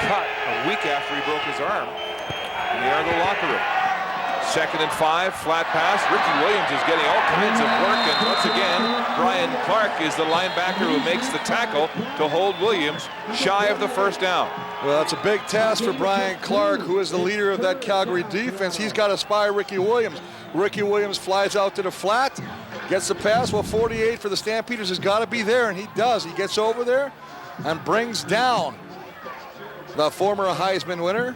cut a week after he broke his arm in the Argo locker room. 2nd and 5, flat pass. Ricky Williams is getting all kinds of work, and once again, Brian Clark is the linebacker who makes the tackle to hold Williams shy of the first down. Well, it's a big task for Brian Clark, who is the leader of that Calgary defense. He's got to spy Ricky Williams. Ricky Williams flies out to the flat, gets the pass. Well, 48 for the Stampeders has got to be there, and he does. He gets over there and brings down the former Heisman winner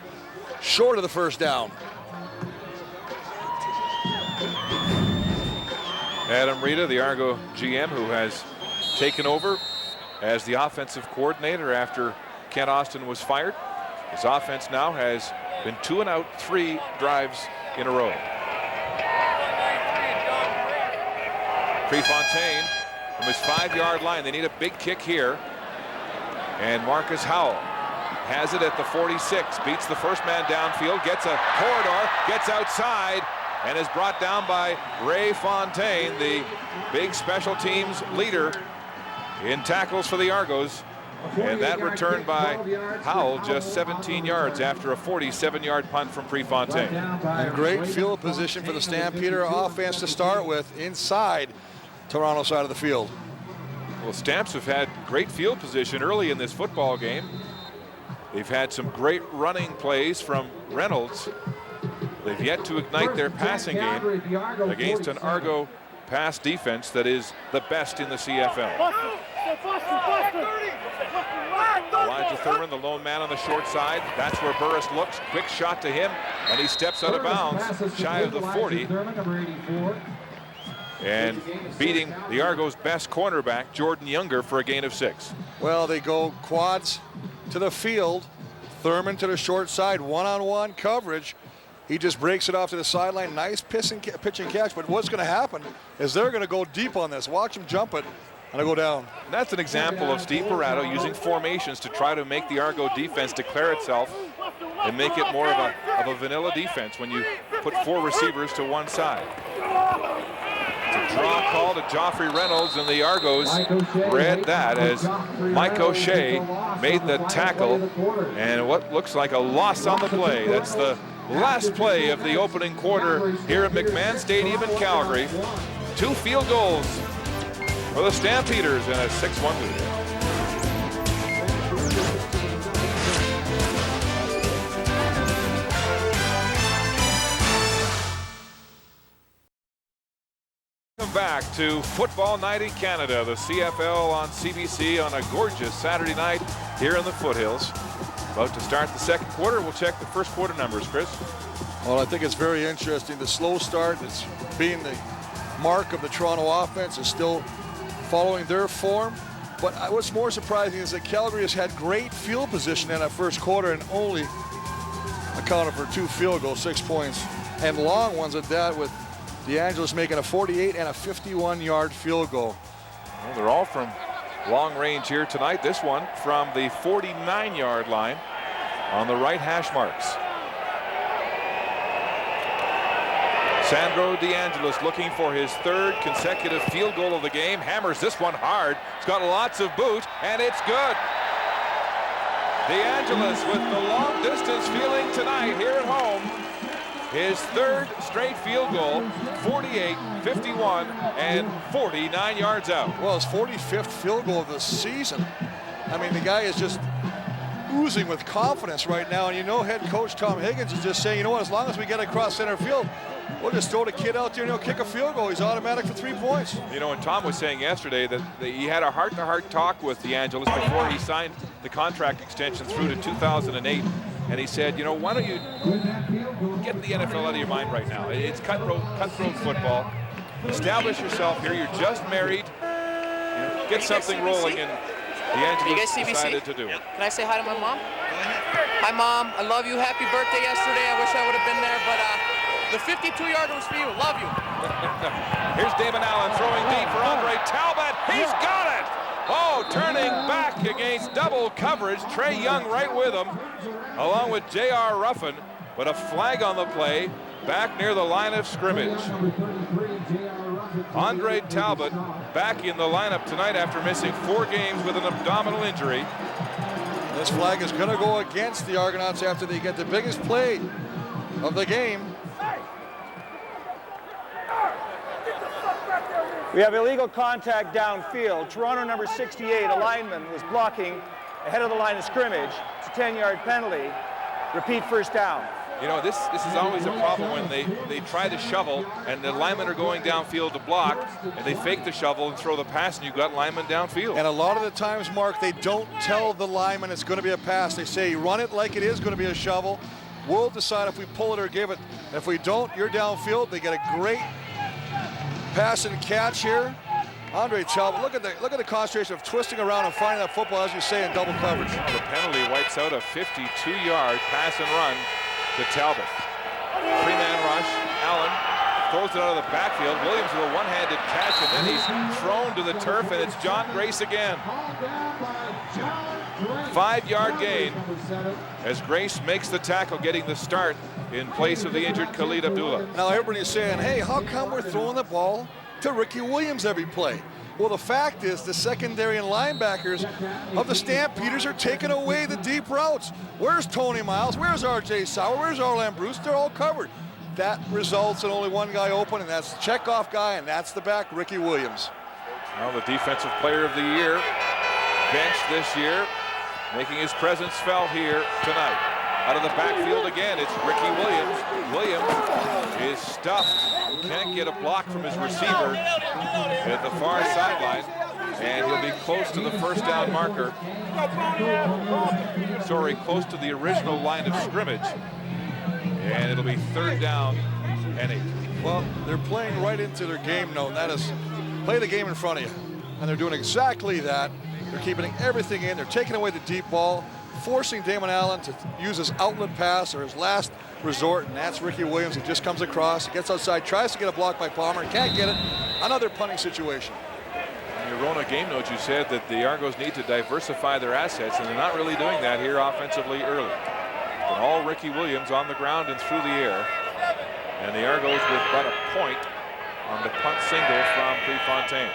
short of the first down. Adam Rita, the Argo GM, who has taken over as the offensive coordinator after Kent Austin was fired. His offense now has been 2 and out 3 drives in a row. Prefontaine from his 5-yard line. They need a big kick here. And Marcus Howell has it at the 46. Beats the first man downfield. Gets a corridor. Gets outside. And is brought down by Ray Fontaine, the big special teams leader in tackles for the Argos. And that return by Howell just 17 yards after a 47-yard punt from Prefontaine. And great field position for the Stampeder offense to start with inside Toronto side of the field. Well, Stamps have had great field position early in this football game. They've had some great running plays from Reynolds. They've yet to ignite their passing game against an Argo pass defense that is the best in the CFL. Elijah Thurman, the lone man on the short side. That's where Burris looks. Quick shot to him, and he steps out of bounds, shy of the 40. And beating the Argos' best cornerback, Jordan Younger, for a gain of 6. Well, they go quads to the field. Thurman to the short side, one-on-one coverage. He just breaks it off to the sideline. Nice pitch and catch. But what's going to happen is they're going to go deep on this. Watch him jump it, and it'll go down. That's an example of Steve Parato using formations to try to make the Argo defense declare itself and make it more of a vanilla defense when you put 4 receivers to one side. It's a draw call to Joffrey Reynolds, and the Argos read that as Mike O'Shea made the tackle, and what looks like a loss on the play. That's the last play of the opening quarter here at McMahon Stadium in Calgary. 2 field goals for the Stampeders and a 6-1 lead. Welcome back to Football Night in Canada, the CFL on CBC on a gorgeous Saturday night here in the foothills. About to start the second quarter. We'll check the first quarter numbers, Chris. Well, I think it's very interesting. The slow start that's being the mark of the Toronto offense is still following their form. But what's more surprising is that Calgary has had great field position in that first quarter and only accounted for 2 field goals, 6 points, and long ones at that, with DeAngelis making a 48 and a 51-yard field goal. Well, they're all from long range here tonight. This one from the 49-yard line on the right hash marks. Sandro DeAngelis looking for his 3rd consecutive field goal of the game. Hammers this one hard. It's got lots of boot, and it's good. DeAngelis with the long distance feeling tonight here at home. His 3rd straight field goal, 48, 51, and 49 yards out. Well, his 45th field goal of the season. I mean, the guy is just oozing with confidence right now. And you know, head coach Tom Higgins is just saying, you know what, as long as we get across center field, we'll just throw the kid out there and he'll kick a field goal. He's automatic for 3 points. You know, and Tom was saying yesterday that he had a heart-to-heart talk with DeAngelis before he signed the contract extension through to 2008. And he said, you know, why don't you get the NFL out of your mind right now? It's cutthroat football. Establish yourself here. You're just married. You know, get something rolling. And DeAngelis decided to do it. Can I say hi to my mom? Hi, Mom. I love you. Happy birthday yesterday. I wish I would have been there, but the 52-yarder was for you. Love you. Here's Damon Allen throwing deep for Andre Talbot. He's got it. Oh, turning back against double coverage. Trey Young right with him, along with J.R. Ruffin, but a flag on the play back near the line of scrimmage. Andre Talbot back in the lineup tonight after missing 4 games with an abdominal injury. This flag is going to go against the Argonauts after they get the biggest play of the game. We have illegal contact downfield. Toronto number 68, a lineman, was blocking ahead of the line of scrimmage. It's a 10-yard penalty. Repeat, first down. You know, this is always a problem when they try to shovel and the linemen are going downfield to block and they fake the shovel and throw the pass and you've got linemen downfield. And a lot of the times, Mark, they don't tell the lineman it's going to be a pass. They say, run it like it is going to be a shovel. We'll decide if we pull it or give it. And if we don't, you're downfield. They get a great pass and catch here. Andre Talbot, look at the concentration of twisting around and finding that football, as you say, in double coverage. Well, the penalty wipes out a 52-yard pass and run to Talbot. Three-man rush. Allen throws it out of the backfield. Williams with a one-handed catch, and then he's thrown to the turf, and it's John Grace again. 5-yard gain as Grace makes the tackle, getting the start in place of the injured Khalid Abdullah. Now everybody's saying, hey, how come we're throwing the ball to Ricky Williams every play? Well, the fact is the secondary and linebackers of the Stampeders are taking away the deep routes. Where's Tony Miles? Where's R.J. Sauer? Where's Arlen Bruce? They're all covered. That results in only one guy open, and that's the checkoff guy, and that's the back, Ricky Williams. Well, the Defensive Player of the Year, benched this year, making his presence felt here tonight. Out of the backfield again, it's Ricky Williams. Williams is stuffed, can't get a block from his receiver at the far sideline, and he'll be close to the first down marker. Sorry, close to the original line of scrimmage, and it'll be third down and 8. Well, they're playing right into their game note, and that is play the game in front of you. And they're doing exactly that. They're keeping everything in. They're taking away the deep ball, forcing Damon Allen to use his outlet pass or his last resort, and that's Ricky Williams. He just comes across, he gets outside, tries to get a block by Palmer, can't get it. Another punting situation. In your Rona game notes, you said that the Argos need to diversify their assets, and they're not really doing that here offensively early. But all Ricky Williams on the ground and through the air, and the Argos with but a point on the punt single from Prefontaine.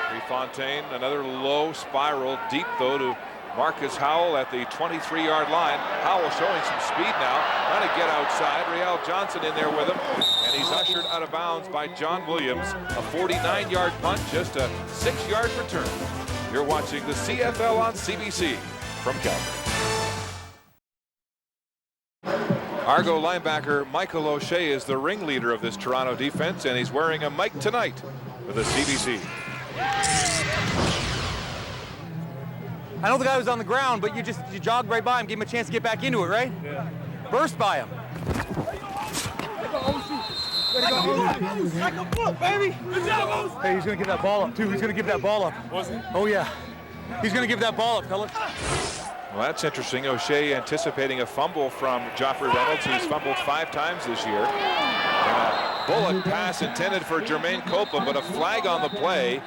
Prefontaine, another low spiral, deep though to Marcus Howell at the 23-yard line. Howell showing some speed now, trying to get outside. Real Johnson in there with him, and he's ushered out of bounds by John Williams. A 49-yard punt, just a 6-yard return. You're watching the CFL on CBC from Calgary. Argo linebacker Michael O'Shea is the ringleader of this Toronto defense, and he's wearing a mic tonight for the CBC. I know the guy was on the ground, but you jogged right by him, gave him a chance to get back into it, right? Yeah. Burst by him. Hey, he's gonna give that ball up too. He's gonna give that ball up. Was he? Oh yeah. He's gonna give that ball up, fellas. Well, that's interesting. O'Shea anticipating a fumble from Joffrey Reynolds, who's fumbled 5 times this year. And a bullet pass intended for Jermaine Copeland, but a flag on the play.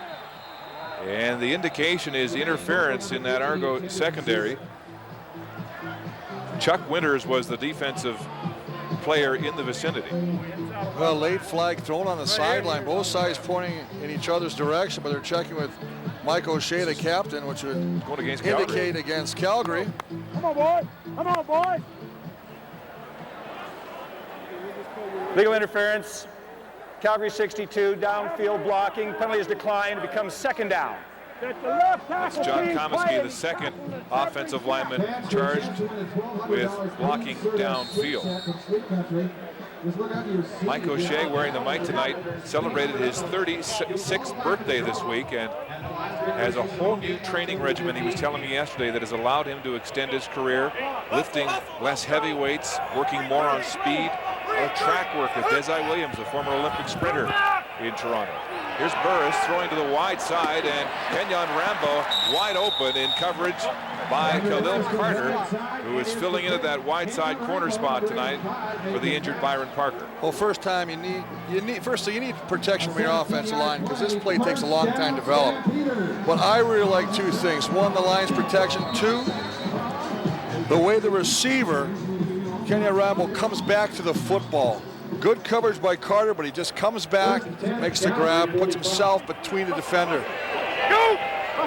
And the indication is interference in that Argo secondary. Chuck Winters was the defensive player in the vicinity. Well, late flag thrown on the sideline. Both sides pointing in each other's direction, but they're checking with Mike O'Shea, the captain, which would indicate against Calgary. Come on, boy. Come on, boy. Legal interference. Calgary 62, downfield blocking. Penalty is declined. It becomes second down. That's John Comiskey, the second offensive lineman charged with blocking downfield. Mike O'Shea, wearing the mic tonight, celebrated his 36th birthday this week and has a whole new training regimen, he was telling me yesterday, that has allowed him to extend his career, lifting less heavy weights, working more on speed. Track work with Desai Williams, the former Olympic sprinter in Toronto. Here's Burris throwing to the wide side, and Kenyon Rambo wide open in coverage by Khalil Carter, who is filling in at that wide side corner spot tonight for the injured Byron Parker. Well, first time you need protection from your offensive line, because this play takes a long time to develop. But I really like 2 things. 1, the line's protection. 2, the way the receiver, Kenyon Rambo, comes back to the football. Good coverage by Carter, but he just comes back, makes the grab, puts himself between the defender.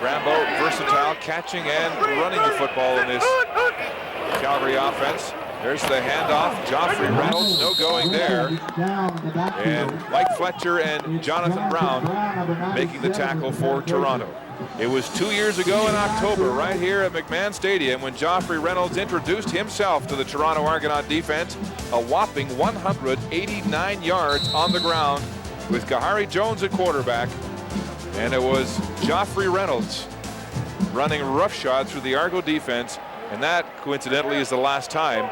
Rambo, versatile, catching and running the football in this Calgary offense. There's the handoff. Joffrey Reynolds, no going there. And Mike Fletcher and Jonathan Brown making the tackle for Toronto. It was 2 years ago in October, right here at McMahon Stadium, when Joffrey Reynolds introduced himself to the Toronto Argonaut defense. A whopping 189 yards on the ground with Kahari Jones at quarterback. And it was Joffrey Reynolds running roughshod through the Argo defense. And that, coincidentally, is the last time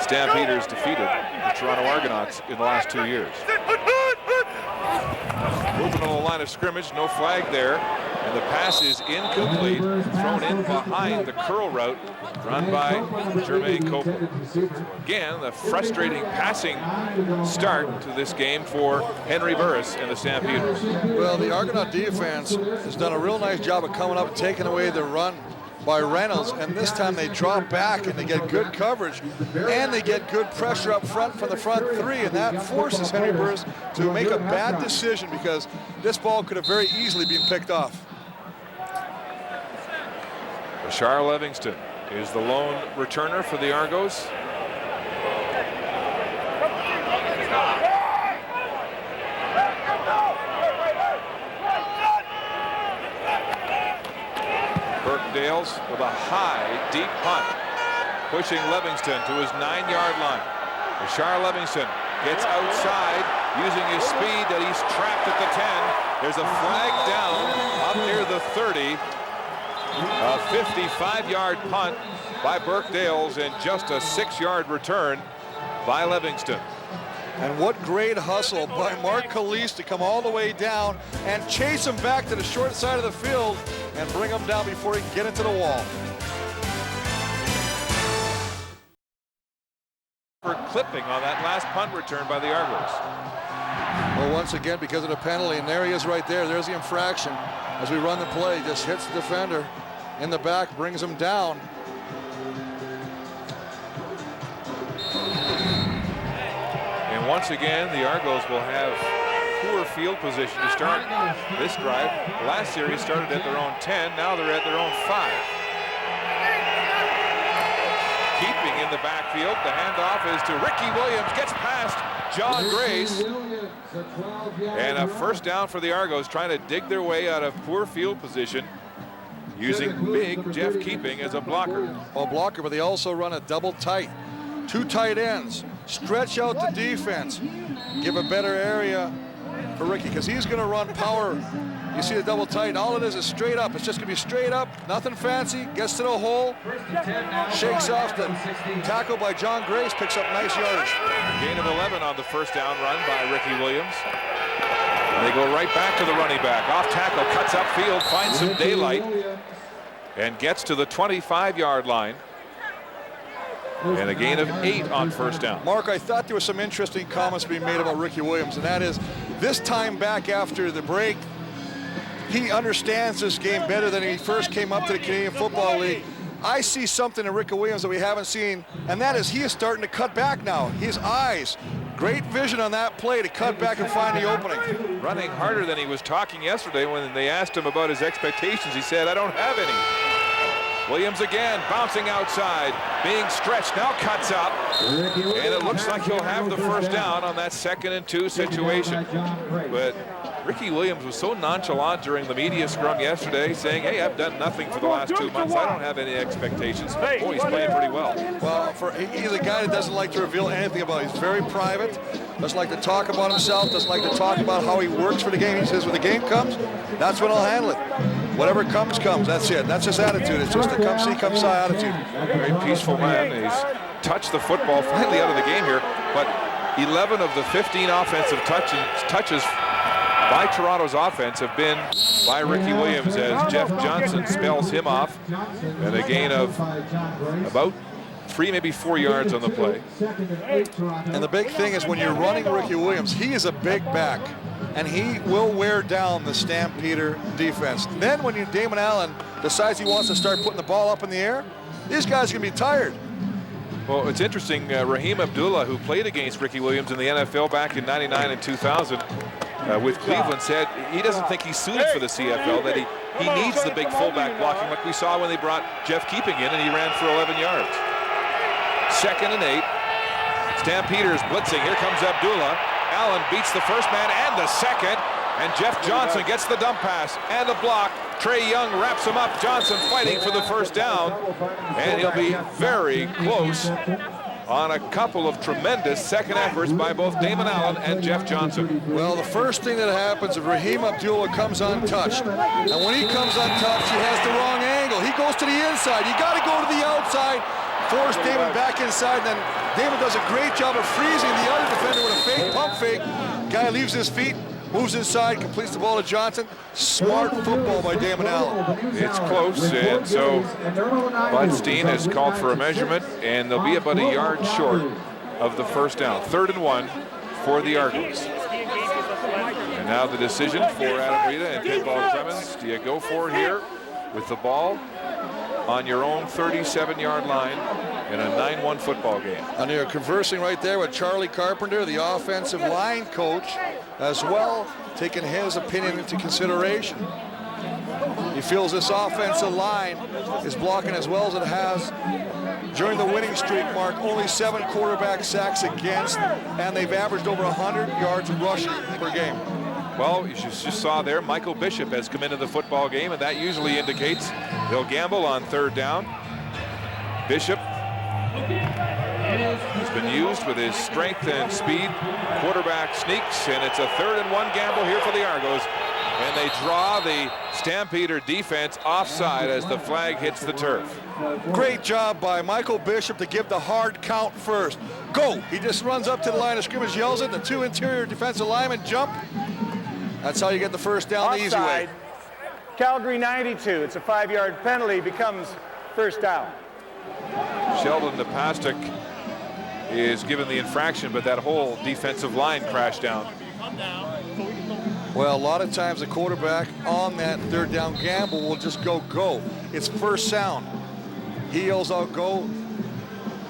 Stampeders defeated the Toronto Argonauts in the last 2 years. Moving on the line of scrimmage, no flag there. And the pass is incomplete, thrown in behind the curl route run by Jermaine Copeland. Again, the frustrating passing start to this game for Henry Burris and the Stampeders. Well, the Argonaut defense has done a real nice job of coming up and taking away the run by Reynolds, and this time they drop back and they get good coverage and they get good pressure up front from the front three, and that forces Henry Burris to make a bad decision because this ball could have very easily been picked off. Bashar Livingston is the lone returner for the Argos. Burke-Dales with a high, deep punt, pushing Livingston to his 9-yard line. Bashar Livingston gets outside using his speed that he's trapped at the 10. There's a flag down up near the 30. A 55-yard punt by Burke-Dales and just a 6-yard return by Livingston. And what great hustle by Mark Calise to come all the way down and chase him back to the short side of the field and bring him down before he can get into the wall. For clipping on that last punt return by the Argos. Well, once again, because of the penalty, and there he is right there. There's the infraction. As we run the play, just hits the defender in the back, brings him down. And once again, the Argos will have poor field position to start this drive. Last series started at their own 10, now they're at their own 5. Keeping in the backfield, the handoff is to Ricky Williams, gets past John Grace. And a first down for the Argos, trying to dig their way out of poor field position, using big Jeff Keeping as a blocker. A blocker, but they also run a double tight. 2 tight ends, stretch out the defense, give a better area for Ricky, because he's going to run power. You see the double tight, all it is straight up. It's just going to be straight up, nothing fancy, gets to the hole, shakes off the tackle by John Grace, picks up nice yards. Gain of 11 on the first down run by Ricky Williams. And they go right back to the running back. Off tackle, cuts upfield, finds some daylight, and gets to the 25-yard line. And a gain of 8 on first down. Mark, I thought there were some interesting comments being made about Ricky Williams, and that is, this time back after the break, he understands this game better than he first came up to the Canadian Football League. I see something in Ricky Williams that we haven't seen, and that is he is starting to cut back now. His eyes, great vision on that play to cut back and find the opening. Running harder than he was talking yesterday when they asked him about his expectations. He said, I don't have any. Williams again, bouncing outside, being stretched, now cuts up, and it looks like he'll have the first down on that 2nd and 2 situation. But Ricky Williams was so nonchalant during the media scrum yesterday, saying, hey, I've done nothing for the last 2 months. I don't have any expectations. Boy, he's playing pretty well. Well, he's a guy that doesn't like to reveal anything about it. He's very private, doesn't like to talk about himself, doesn't like to talk about how he works for the game. He says when the game comes, that's when I'll handle it. Whatever comes, comes. That's it. That's his attitude. It's just a come see, come saw attitude. Very peaceful man. He's touched the football finally out of the game here, but 11 of the 15 offensive touches by Toronto's offense have been by Ricky Williams as Jeff Johnson spells him off, and a gain of about 3, maybe 4 yards on the play. And the big thing is when you're running Ricky Williams, he is a big back, and he will wear down the Stampeder defense. Then when Damon Allen decides he wants to start putting the ball up in the air, these guys are going to be tired. Well, it's interesting, Raheem Abdullah, who played against Ricky Williams in the NFL back in '99 and 2000 with Cleveland, said he doesn't think he's suited for the CFL, that he needs the big fullback blocking like we saw when they brought Jeff Keeping in and he ran for 11 yards. 2nd and 8. Stampeders blitzing. Here comes Abdullah. Allen beats the first man and the second. And Jeff Johnson gets the dump pass and the block. Trey Young wraps him up. Johnson fighting for the first down. And he'll be very close on a couple of tremendous second efforts by both Damon Allen and Jeff Johnson. Well, the first thing that happens is Raheem Abdullah comes untouched. And when he comes untouched, he has the wrong angle. He goes to the inside. You got to go to the outside. Force Damon back inside. And then Damon does a great job of freezing the other defender with a fake pump fake. Guy leaves his feet, moves inside, completes the ball to Johnson. Smart football by Damon Allen. It's close, and so Budstein has called for a measurement, and they'll be about a yard short of the first down. 3rd and 1 for the Argonauts. And now the decision for Adam Rita and Pinball Clemens. Do you go for it here with the ball on your own 37-yard line in a 9-1 football game? And you're conversing right there with Charlie Carpenter, the offensive line coach, as well, taking his opinion into consideration. He feels this offensive line is blocking as well as it has during the winning streak, Mark. Only 7 quarterback sacks against, and they've averaged over 100 yards rushing per game. Well, you just saw there, Michael Bishop has come into the football game, and that usually indicates they'll gamble on 3rd down. Bishop has been used with his strength and speed. Quarterback sneaks, and it's a 3rd and 1 gamble here for the Argos. And they draw the Stampeder defense offside as the flag hits the turf. Great job by Michael Bishop to give the hard count first. Go! He just runs up to the line of scrimmage, yells it, the 2 interior defensive linemen jump. That's how you get the first down the easy way. Calgary 92. It's a 5-yard penalty, becomes first down. Sheldon Napastuk is given the infraction, but that whole defensive line crashed down. Well, a lot of times the quarterback on that 3rd down gamble will just go. It's first sound. He yells out go.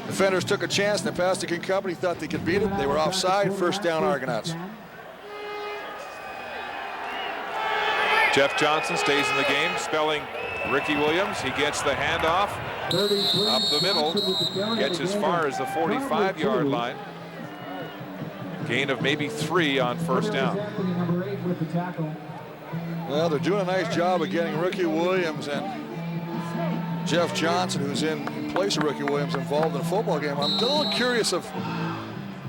Defenders took a chance. Napastuk and company thought they could beat it. They were offside. First down Argonauts. Jeff Johnson stays in the game, spelling Ricky Williams. He gets the handoff up the middle, gets as far as the 45-yard line. Gain of maybe 3 on first down. Well, they're doing a nice job of getting Ricky Williams and Jeff Johnson, who's in place of Ricky Williams, involved in a football game. I'm a little curious of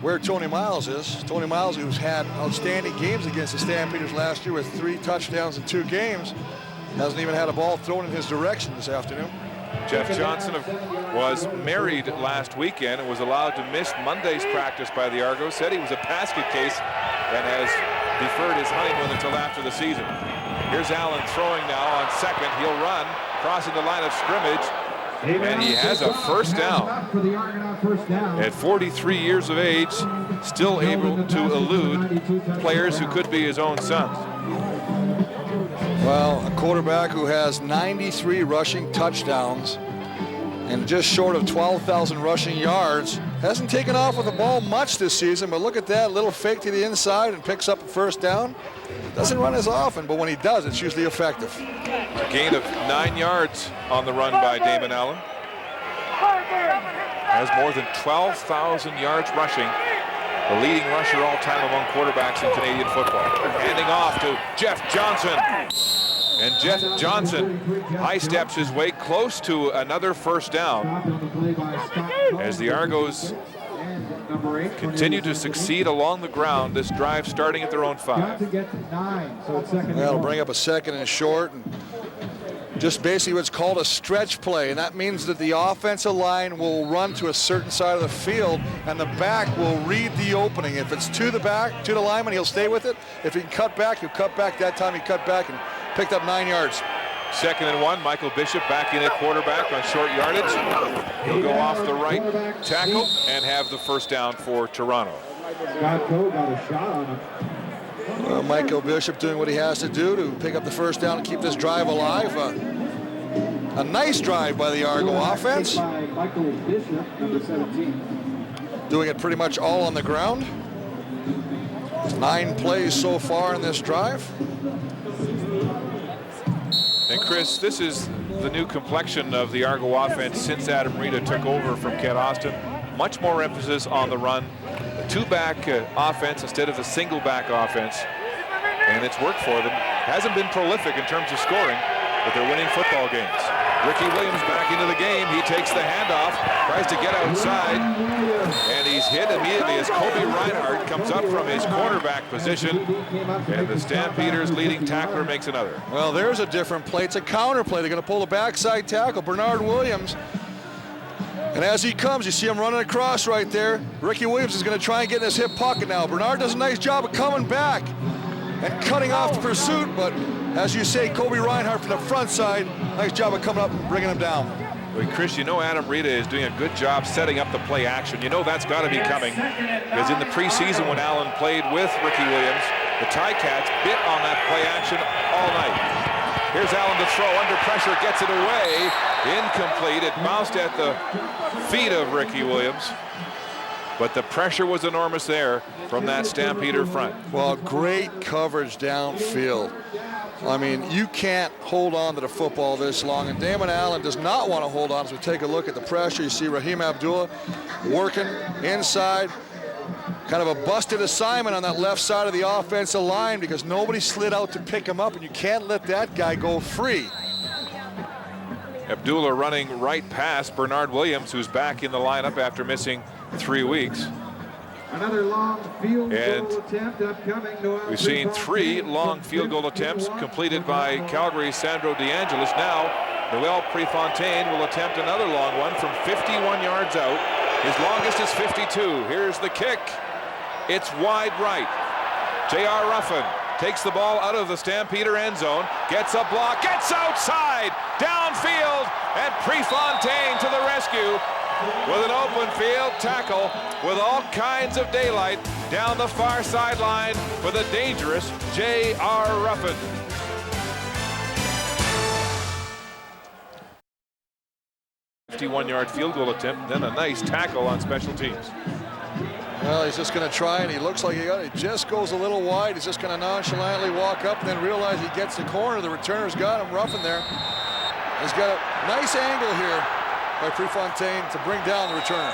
where Tony Miles is. Tony Miles, who's had outstanding games against the Stampeders last year with 3 touchdowns in 2 games, hasn't even had a ball thrown in his direction this afternoon. Jeff Johnson was married last weekend and was allowed to miss Monday's practice by the Argos. Said he was a basket case and has deferred his honeymoon until after the season. Here's Allen throwing now on 2nd. He'll run, crossing the line of scrimmage, and he has a first down. At 43 years of age, still able to elude players who could be his own sons. Well, a quarterback who has 93 rushing touchdowns and just short of 12,000 rushing yards. Hasn't taken off with the ball much this season, but look at that little fake to the inside and picks up a first down. Doesn't run as often, but when he does, it's usually effective. A gain of 9 yards on the run by Damon Allen. Has more than 12,000 yards rushing. The leading rusher all time among quarterbacks in Canadian football. Handing off to Jeff Johnson. And Jeff Johnson high steps his way close to another first down as the Argos continue to succeed along the ground. This drive starting at their own 5. That'll bring up a 2nd and short. And just basically what's called a stretch play, and that means that the offensive line will run to a certain side of the field and the back will read the opening. If it's to the back, to the lineman, he'll stay with it. If he can cut back, he'll cut back. That time he cut back and picked up 9 yards. 2nd and 1, Michael Bishop back in at quarterback on short yardage. He'll go off the right tackle and have the first down for Toronto. Well, Michael Bishop doing what he has to do to pick up the first down and keep this drive alive. A nice drive by the Argo offense. Doing it pretty much all on the ground. 9 plays so far in this drive. And Chris, this is the new complexion of the Argo offense since Adam Rita took over from Ken Austin. Much more emphasis on the run, a two-back offense instead of a single-back offense, and it's worked for them. Hasn't been prolific in terms of scoring, but they're winning football games. Ricky Williams back into the game. He takes the handoff, tries to get outside, and he's hit immediately as Kobe Reinhardt comes up from his cornerback position, and the Stampeders' leading tackler makes another. Well, there's a different play. It's a counter play. They're going to pull the backside tackle, Bernard Williams. And as he comes, you see him running across right there. Ricky Williams is going to try and get in his hip pocket now. Bernard does a nice job of coming back and cutting off the pursuit, but as you say, Kobe Reinhardt from the front side, nice job of coming up and bringing him down. Well, Chris, you know Adam Rita is doing a good job setting up the play action. You know that's got to be coming, because in the preseason when Allen played with Ricky Williams, the Ticats bit on that play action all night. Here's Allen to throw under pressure, gets it away, incomplete. It bounced at the feet of Ricky Williams, but the pressure was enormous there from that Stampeder front. Well, great coverage downfield. I mean, you can't hold on to the football this long, and Damon Allen does not want to hold on. As we take a look at the pressure, you see Raheem Abdullah working inside. Kind of a busted assignment on that left side of the offensive line because nobody slid out to pick him up, and you can't let that guy go free. Abdullah running right past Bernard Williams, who's back in the lineup after missing 3 weeks. Another long field goal attempt upcoming. We've seen 3 long field goal attempts completed by Calgary's Sandro DeAngelis. Now, Noel Prefontaine will attempt another long one from 51 yards out. His longest is 52. Here's the kick. It's wide right. J.R. Ruffin takes the ball out of the Stampeder end zone, gets a block, gets outside, downfield, and Prefontaine to the rescue with an open field tackle with all kinds of daylight down the far sideline for the dangerous J.R. Ruffin. A 51-yard field goal attempt, then a nice tackle on special teams. Well, he's just going to try, and he looks like he just goes a little wide. He's just going to nonchalantly walk up and then realize he gets the corner. The returner's got him. Ruffin there. He's got a nice angle here by Prefontaine to bring down the returner.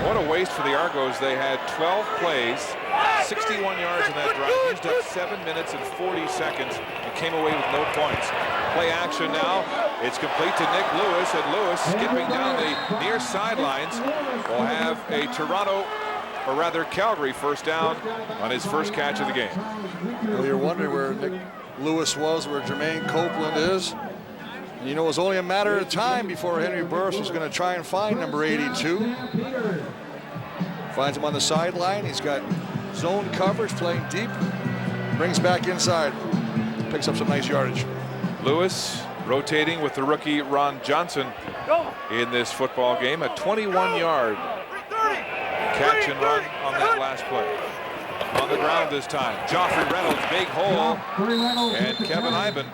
What a waste for the Argos. They had 12 plays, 61 yards in that drive, used up 7 minutes and 40 seconds, and came away with no points. Play action now. It's complete to Nick Lewis, and Lewis, skipping down the near sidelines, will have a Toronto, or rather Calgary, first down on his first catch of the game. Well, you're wondering where Nick Lewis was, where Jermaine Copeland is. You know, it was only a matter of time before Henry Burris was going to try and find number 82. Finds him on the sideline. He's got zone coverage, playing deep. Brings back inside. Picks up some nice yardage. Lewis rotating with the rookie Ron Johnson in this football game. A 21-yard catch and run on that last play. On the ground this time. Joffrey Reynolds, big hole. And Kevin Iben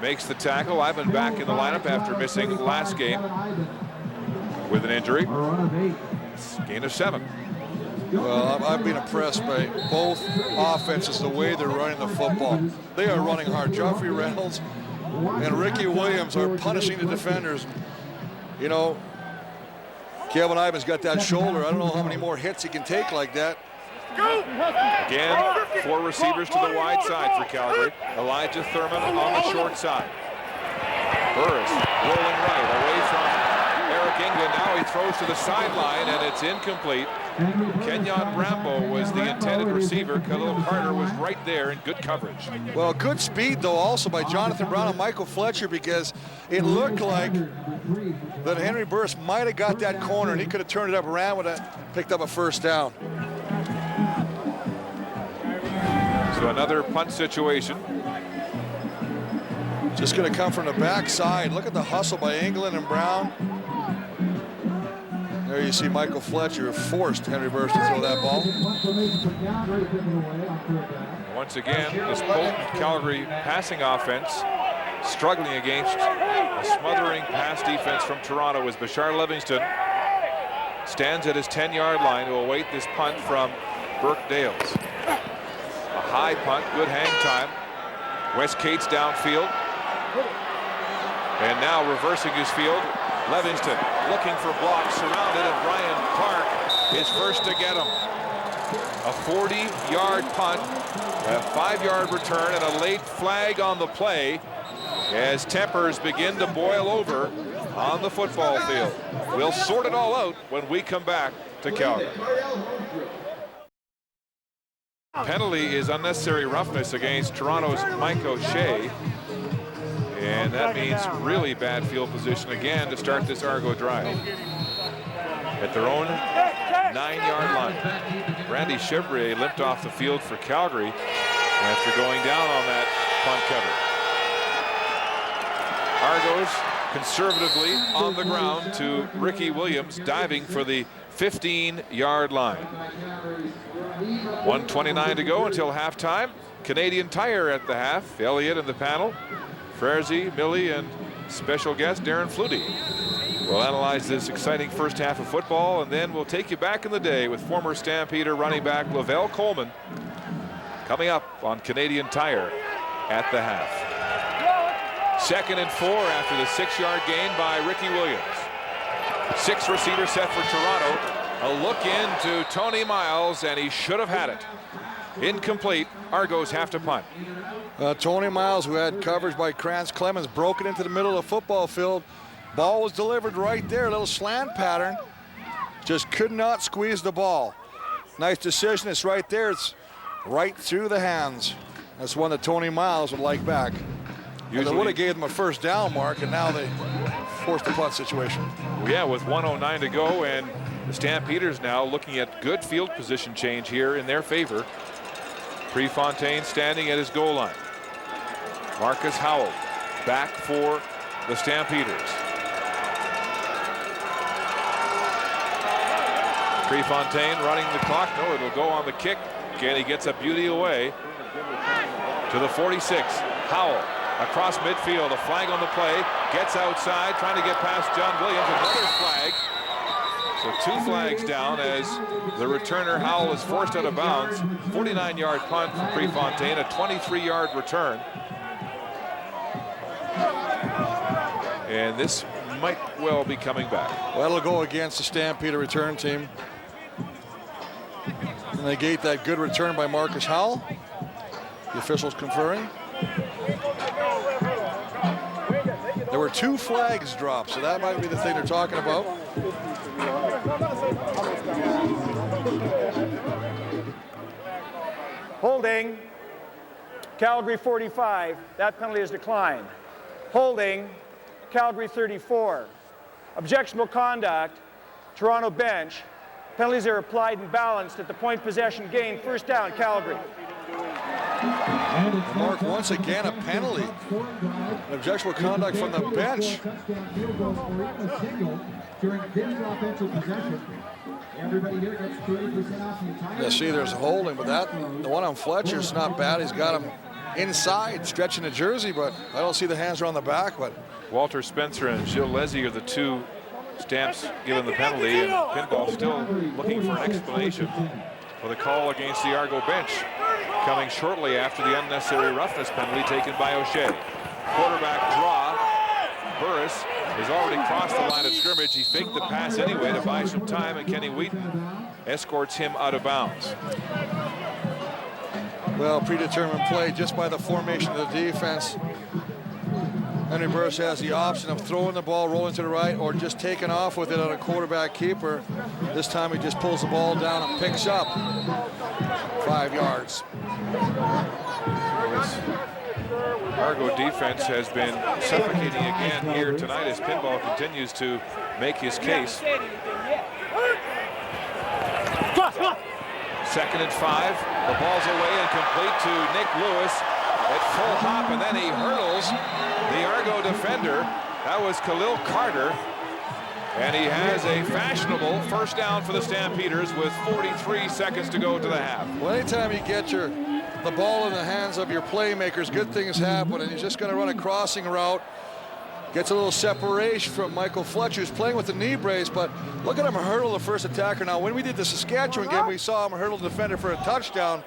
makes the tackle. Iben back in the lineup after missing last game with an injury. Gain of 7. Well, I've been impressed by both offenses, the way they're running the football. They are running hard. Joffrey Reynolds and Ricky Williams are punishing the defenders. You know, Kevin Iben's got that shoulder. I don't know how many more hits he can take like that. Again, 4 receivers to the wide side for Calgary. Elijah Thurman on the short side. Burris rolling right away from Eric England. Now he throws to the sideline, and it's incomplete. Kenyon Rambo was the intended receiver. Khalil Carter was right there in good coverage. Well, good speed, though, also by Jonathan Brown and Michael Fletcher, because it looked like that Henry Burris might have got that corner, and he could have turned it up, ran with it, picked up a first down. So another punt situation. Just going to come from the backside. Look at the hustle by England and Brown. There you see Michael Fletcher forced Henry Burris to throw that ball. Once again, this potent Calgary passing offense struggling against a smothering pass defense from Toronto as Bashar Livingston stands at his 10-yard line to await this punt from Burke Dales. A high punt, good hang time. Westcate's downfield. And now reversing his field. Levingston looking for blocks, surrounded, and Ryan Clark is first to get him. A 40-yard punt, a 5-yard return, and a late flag on the play as tempers begin to boil over on the football field. We'll sort it all out when we come back to Calgary. Penalty is unnecessary roughness against Toronto's Mike O'Shea. And that means really bad field position again to start this Argo drive. At their own 9-yard line. Randy Chevrier limped off the field for Calgary after going down on that punt cover. Argos conservatively on the ground to Ricky Williams diving for the 15-yard line. 1:29 to go until halftime. Canadian Tire at the half. Elliott in the panel. Frerzi, Millie, and special guest Darren Flutie. We'll analyze this exciting first half of football, and then we'll take you back in the day with former Stampeder running back Lavelle Coleman coming up on Canadian Tire at the half. 2nd and 4 after the 6-yard gain by Ricky Williams. 6 receiver set for Toronto. A look into Tony Miles, and he should have had it. Incomplete. Argos have to punt. Tony Miles, who had coverage by Krantz Clemens, broke it into the middle of the football field. Ball was delivered right there, a little slant pattern. Just could not squeeze the ball. Nice decision. It's right there. It's right through the hands. That's one that Tony Miles would like back. Usually, they would have gave them a first down mark, and now they forced the punt situation. Yeah, with 1:09 to go, and the Stampeders now looking at good field position change here in their favor. Prefontaine standing at his goal line. Marcus Howell back for the Stampeders. Prefontaine running the clock. No, it'll go on the kick. And he gets a beauty away to the 46. Howell across midfield. A flag on the play. Gets outside, trying to get past John Williams. Another flag. So 2 flags down as the returner Howell is forced out of bounds. 49-yard punt for Prefontaine, a 23-yard return. And this might well be coming back. Well, it'll go against the Stampeder return team. And they gate that good return by Marcus Howell. The officials conferring. There were 2 flags dropped, so that might be the thing they're talking about. Holding, Calgary 45. That penalty is declined. Holding, Calgary 34. Objectionable conduct, Toronto bench. Penalties are applied and balanced at the point possession gain. First down, Calgary. Mark, once again, a penalty. An objectionable conduct from the bench. Yeah, see, there's a holding, but the one on Fletcher's not bad. He's got him inside, stretching the jersey, but I don't see the hands around the back. But Walter Spencer and Gilles Lesy are the 2 Stamps given the penalty, and Pinball still looking for an explanation for the call against the Argo bench, coming shortly after the unnecessary roughness penalty taken by O'Shea. Quarterback draw. Burris has already crossed the line of scrimmage. He faked the pass anyway to buy some time, and Kenny Wheaton escorts him out of bounds. Well, predetermined play just by the formation of the defense. Henry Burris has the option of throwing the ball, rolling to the right, or just taking off with it on a quarterback keeper. This time he just pulls the ball down and picks up 5 yards. Argo defense has been suffocating again here tonight as Pinball continues to make his case. 2nd and 5. The ball's away and complete to Nick Lewis at full hop, and then he hurdles the Argo defender. That was Khalil Carter, and he has a fashionable first down for the Stampeders with 43 seconds to go to the half. Well, anytime you get the ball in the hands of your playmakers, good things happen, and he's just going to run a crossing route. Gets a little separation from Michael Fletcher, who's playing with the knee brace, but look at him hurdle the first attacker. Now, when we did the Saskatchewan game, we saw him hurdle the defender for a touchdown,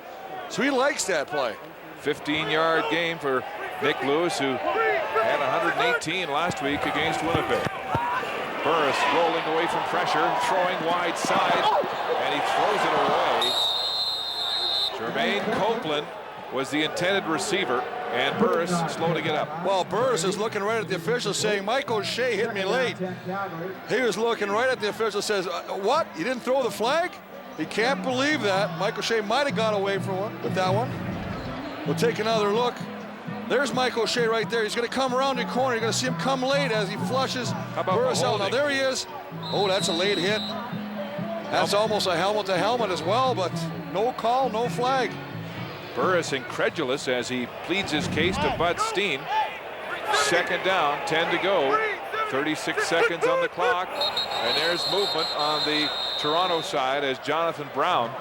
so he likes that play. 15-yard gain for Nick Lewis, who had 118 last week against Winnipeg. Burris rolling away from pressure, throwing wide side, and he throws it away. Jermaine Copeland was the intended receiver, and Burris slow to get up. Well, Burris is looking right at the official saying, Mike O'Shea hit me late. He was looking right at the official, says, what? You didn't throw the flag? He can't believe that. Mike O'Shea might have got away from one with that one. We'll take another look. There's Mike O'Shea right there. He's going to come around the corner. You're going to see him come late as he flushes Burris out. Now there he is. Oh, that's a late hit. That's almost a helmet-to-helmet as well, but no call, no flag. Burris incredulous as he pleads his case to Bud Steen. Second down, 10 to go. 36 seconds on the clock. And there's movement on the Toronto side as Jonathan Brown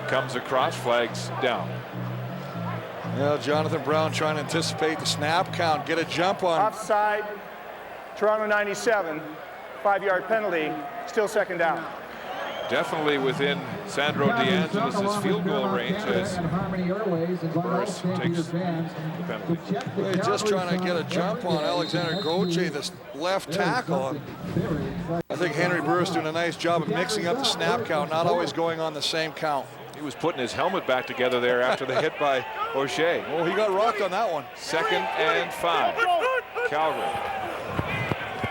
comes across, flags down. Yeah, Jonathan Brown trying to anticipate the snap count, get a jump on. Offside, Toronto 97, 5-yard penalty, still second down. Definitely within Sandro DeAngelis' field goal range as Burris takes the penalty. He's just trying to get a jump on Alexander Gauthier, this left tackle. I think Henry Burris doing a nice job of mixing up the snap count, not always going on the same count. He was putting his helmet back together there after the hit by O'Shea. Oh, he got rocked on that one. 2nd and 5. Calgary.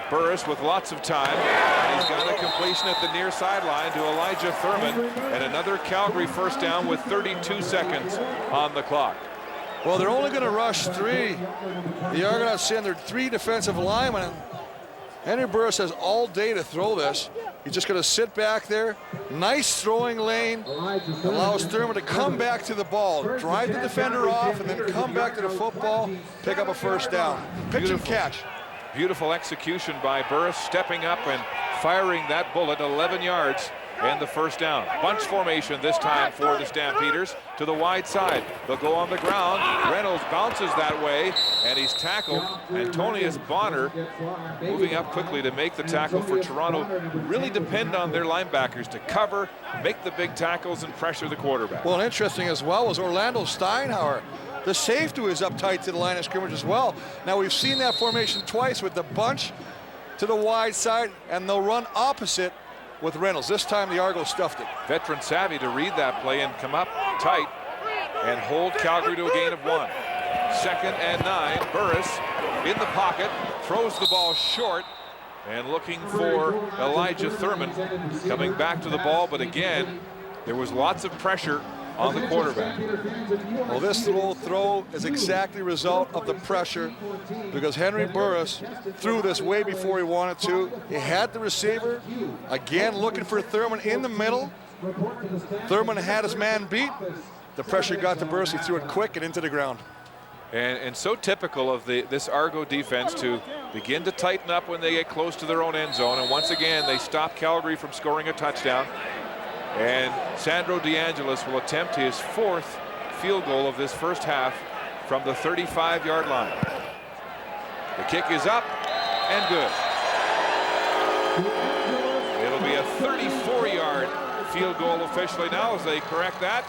Burris with lots of time. And he's got a completion at the near sideline to Elijah Thurman. And another Calgary first down with 32 seconds on the clock. Well, they're only going to rush 3. The Argonauts send their 3 defensive linemen. And Henry Burris has all day to throw this. He's just going to sit back there. Nice throwing lane. Allows Thurman to come back to the ball. Drive the defender off and then come back to the football. Pick up a first down. Pitch and catch. Beautiful execution by Burris, stepping up and firing that bullet 11 yards and the first down. Bunch formation this time for the Stampeders to the wide side. They'll go on the ground. Reynolds bounces that way, and he's tackled. Antonius Bonner moving up quickly to make the tackle for Toronto. Really depend on their linebackers to cover, make the big tackles, and pressure the quarterback. Well, interesting as well was Orlando Steinhauer. The safety was up tight to the line of scrimmage as well. Now we've seen that formation twice with the bunch to the wide side, and they'll run opposite with Reynolds. This time the Argos stuffed it. Veteran savvy to read that play and come up tight and hold Calgary to a gain of 1. 2nd and 9. Burris in the pocket, throws the ball short, and looking for Elijah Thurman coming back to the ball, but again, there was lots of pressure on the quarterback. Well, this throw is exactly a result of the pressure because Henry Burris threw this way before he wanted to. He had the receiver, again looking for Thurman in the middle. Thurman had his man beat. The pressure got to Burris, he threw it quick and into the ground. And so typical of this Argo defense to begin to tighten up when they get close to their own end zone. And once again, they stop Calgary from scoring a touchdown. And Sandro DeAngelis will attempt his 4th field goal of this first half from the 35-yard line. The kick is up and good. It'll be a 34-yard field goal officially now as they correct that.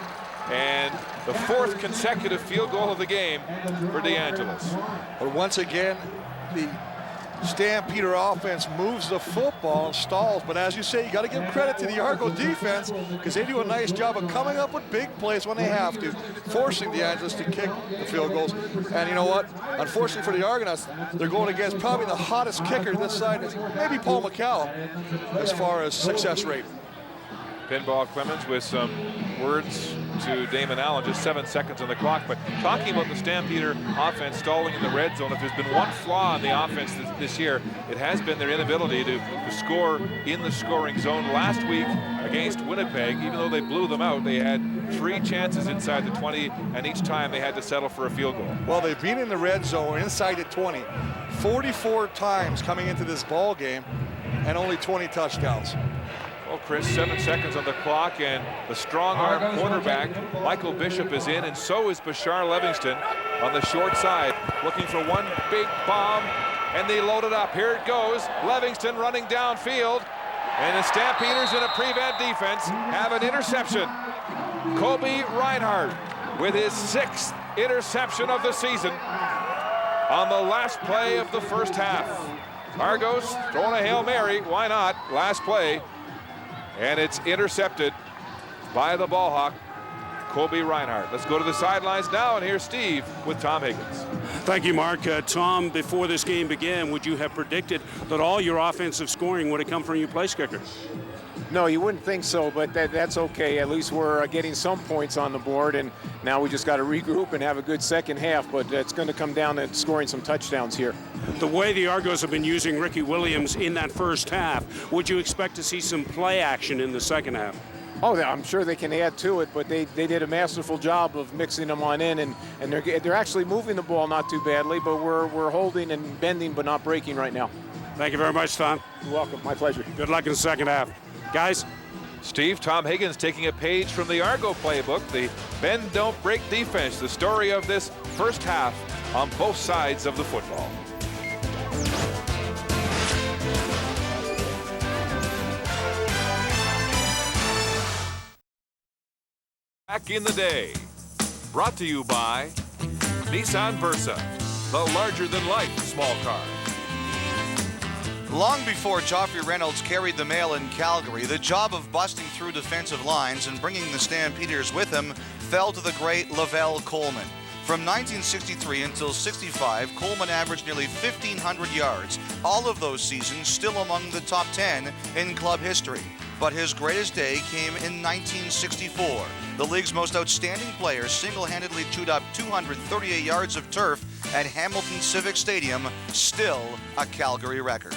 And the 4th consecutive field goal of the game for DeAngelis. But once again, the Stampeder offense moves the football and stalls, but as you say, you got to give credit to the Argo defense because they do a nice job of coming up with big plays when they have to, forcing DeAngelis to kick the field goals. And you know what? Unfortunately for the Argonauts, they're going against probably the hottest kicker this side, maybe Paul McCallum, as far as success rate. Pinball Clemens with some words to Damon Allen, just 7 seconds on the clock. But talking about the Stampeder offense stalling in the red zone, if there's been one flaw in the offense this year, it has been their inability to score in the scoring zone. Last week against Winnipeg, even though they blew them out, they had 3 chances inside the 20, and each time they had to settle for a field goal. Well, they've been in the red zone inside the 20 44 times coming into this ball game, and only 20 touchdowns. Well, Chris, 7 seconds on the clock, and the strong arm quarterback, Michael Bishop, is in, and so is Bashar Livingston on the short side, looking for one big bomb, and they load it up. Here it goes. Livingston running downfield, and the Stampeders in a prevent defense have an interception. Kobe Reinhardt with his 6th interception of the season. on the last play of the first half. Argos throwing a Hail Mary, why not? Last play, and it's intercepted by the ball hawk, Colby Reinhardt. Let's go to the sidelines now, and here's Steve with Tom Higgins. Thank you, Mark. Tom, before this game began, would you have predicted that all your offensive scoring would have come from your place kicker? No, you wouldn't think so, but that's okay. At least we're getting some points on the board, and now we just got to regroup and have a good second half, but it's going to come down to scoring some touchdowns here. The way the Argos have been using Ricky Williams in that first half, would you expect to see some play action in the second half? Oh, I'm sure they can add to it, but they did a masterful job of mixing them on in, and they're actually moving the ball not too badly, but we're holding and bending but not breaking right now. Thank you very much, Tom. You're welcome. My pleasure. Good luck in the second half. Guys? Steve, Tom Higgins taking a page from the Argo playbook, the bend, don't break defense, the story of this first half on both sides of the football. Back in the day, brought to you by Nissan Versa, the larger-than-life small car. Long before Joffrey Reynolds carried the mail in Calgary, the job of busting through defensive lines and bringing the Stampeders with him fell to the great Lavelle Coleman. From 1963 until 65, Coleman averaged nearly 1,500 yards, all of those seasons still among the top 10 in club history. But his greatest day came in 1964. The league's most outstanding player single-handedly chewed up 238 yards of turf at Hamilton Civic Stadium, still a Calgary record.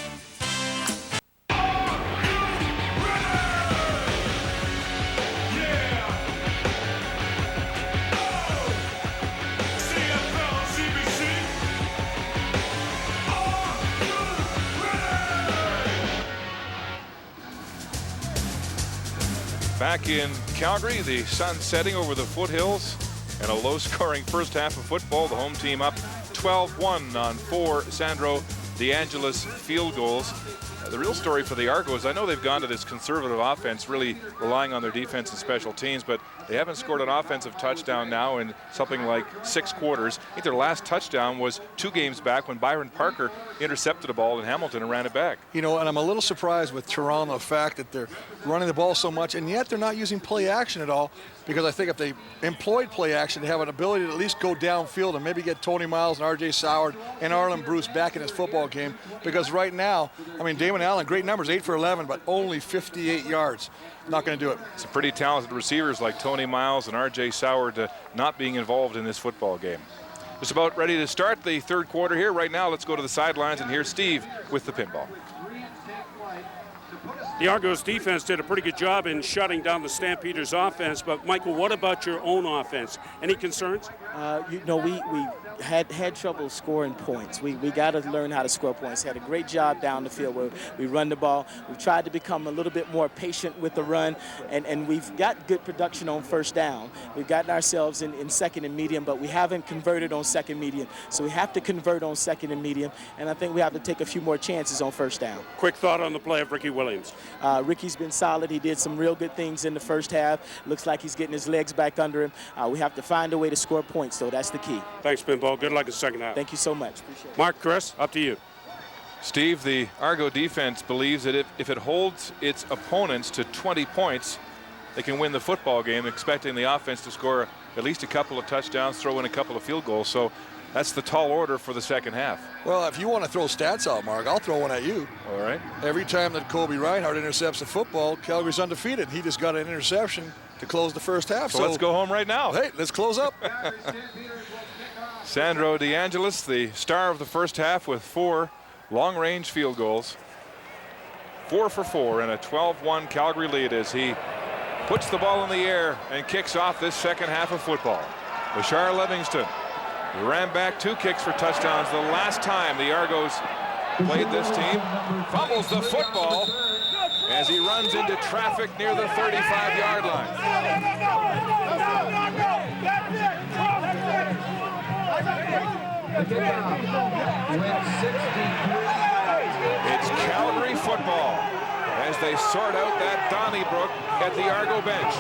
Back in Calgary, the sun setting over the foothills and a low-scoring first half of football. The home team up 12-1 on 4 Sandro DeAngelis field goals. The real story for the Argos, I know they've gone to this conservative offense, really relying on their defense and special teams, but they haven't scored an offensive touchdown now in something like 6 quarters. I think their last touchdown was 2 games back when Byron Parker intercepted a ball in Hamilton and ran it back. You know, and I'm a little surprised with Toronto, the fact that they're running the ball so much, and yet they're not using play action at all, because I think if they employed play action, they have an ability to at least go downfield and maybe get Tony Miles and R.J. Soward and Arlen Bruce back in his football game, because right now, I mean, Damon Allen, great numbers, 8 for 11, but only 58 yards. Not going to do it. Some pretty talented receivers like Tony Miles and R.J. Soward not being involved in this football game. Just about ready to start the third quarter here. Right now, let's go to the sidelines and here's Steve with the pinball. The Argos defense did a pretty good job in shutting down the Stampeders offense, but Michael, what about your own offense? Any concerns? You know, we had trouble scoring points. We got to learn how to score points. Had a great job down the field where we run the ball. We've tried to become a little bit more patient with the run, and we've got good production on first down. We've gotten ourselves in second and medium, but we haven't converted on second medium. So we have to convert on second and medium, and I think we have to take a few more chances on first down. Quick thought on the play of Ricky Williams. Ricky's been solid. He did some real good things in the first half. Looks like he's getting his legs back under him. We have to find a way to score points, though. That's the key. Thanks, Pinball. Good luck in the second half. Thank you so much. Appreciate it. Mark, Chris, up to you. Steve, the Argo defense believes that if it holds its opponents to 20 points, they can win the football game, expecting the offense to score at least a couple of touchdowns, throw in a couple of field goals. So that's the tall order for the second half. Well, if you want to throw stats out, Mark, I'll throw one at you. All right. Every time that Colby Reinhardt intercepts a football, Calgary's undefeated. He just got an interception to close the first half. So let's go home right now. Hey, let's close up. Sandro DeAngelis, the star of the first half with 4 long-range field goals. 4 for 4 and a 12-1 Calgary lead as he puts the ball in the air and kicks off this second half of football. Bashar Livingston ran back 2 kicks for touchdowns the last time the Argos played this team. Fumbles the football as he runs into traffic near the 35-yard line. It's Calgary football as they sort out that Donnybrook at the Argo bench.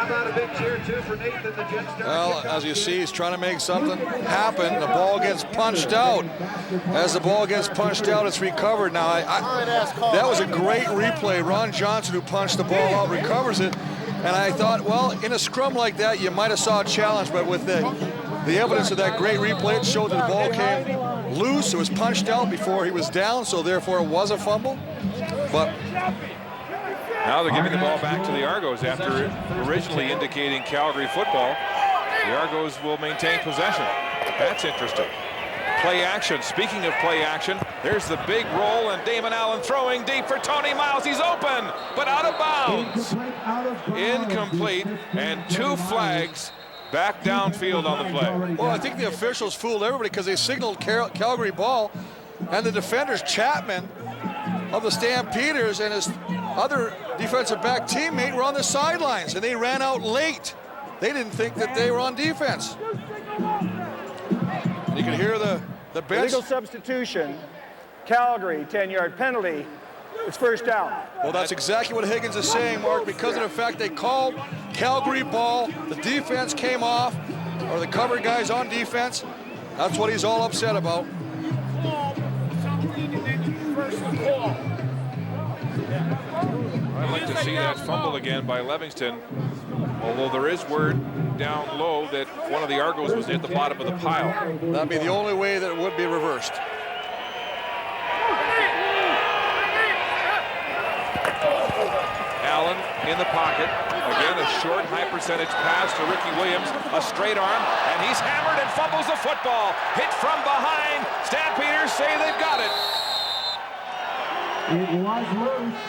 How about a big cheer, too, for Nathan, the Jets? Well, as you see, he's trying to make something happen. The ball gets punched out. As the ball gets punched out, it's recovered. Now, that was a great replay. Ron Johnson, who punched the ball out, recovers it. And I thought, well, in a scrum like that, you might have saw a challenge, but with the evidence of that great replay, it showed that the ball came loose. It was punched out before he was down, so therefore it was a fumble. But now they're giving the ball back to the Argos after originally indicating Calgary football. The Argos will maintain possession. That's interesting. Play action. Speaking of play action, there's the big roll, and Damon Allen throwing deep for Tony Miles. He's open, but out of bounds. Incomplete, and 2 flags back downfield on the play. Well, I think the officials fooled everybody because they signaled Calgary ball, and the defenders, Chapman of the Stampeders and his other defensive back teammate, were on the sidelines, and they ran out late. They didn't think that they were on defense. And you can hear the bench. Illegal substitution, Calgary, 10-yard penalty. It's first down. Well, that's exactly what Higgins is saying, Mark, because of the fact they called Calgary ball, the defense came off, or the cover guys on defense. That's what he's all upset about. I'd like to see that fumble again by Livingston, although there is word down low that one of the Argos was at the bottom of the pile. That'd be the only way that it would be reversed. Allen in the pocket. Again, a short, high-percentage pass to Ricky Williams. A straight arm, and he's hammered and fumbles the football. Hit from behind. Stampeders say they've got it. It was loose.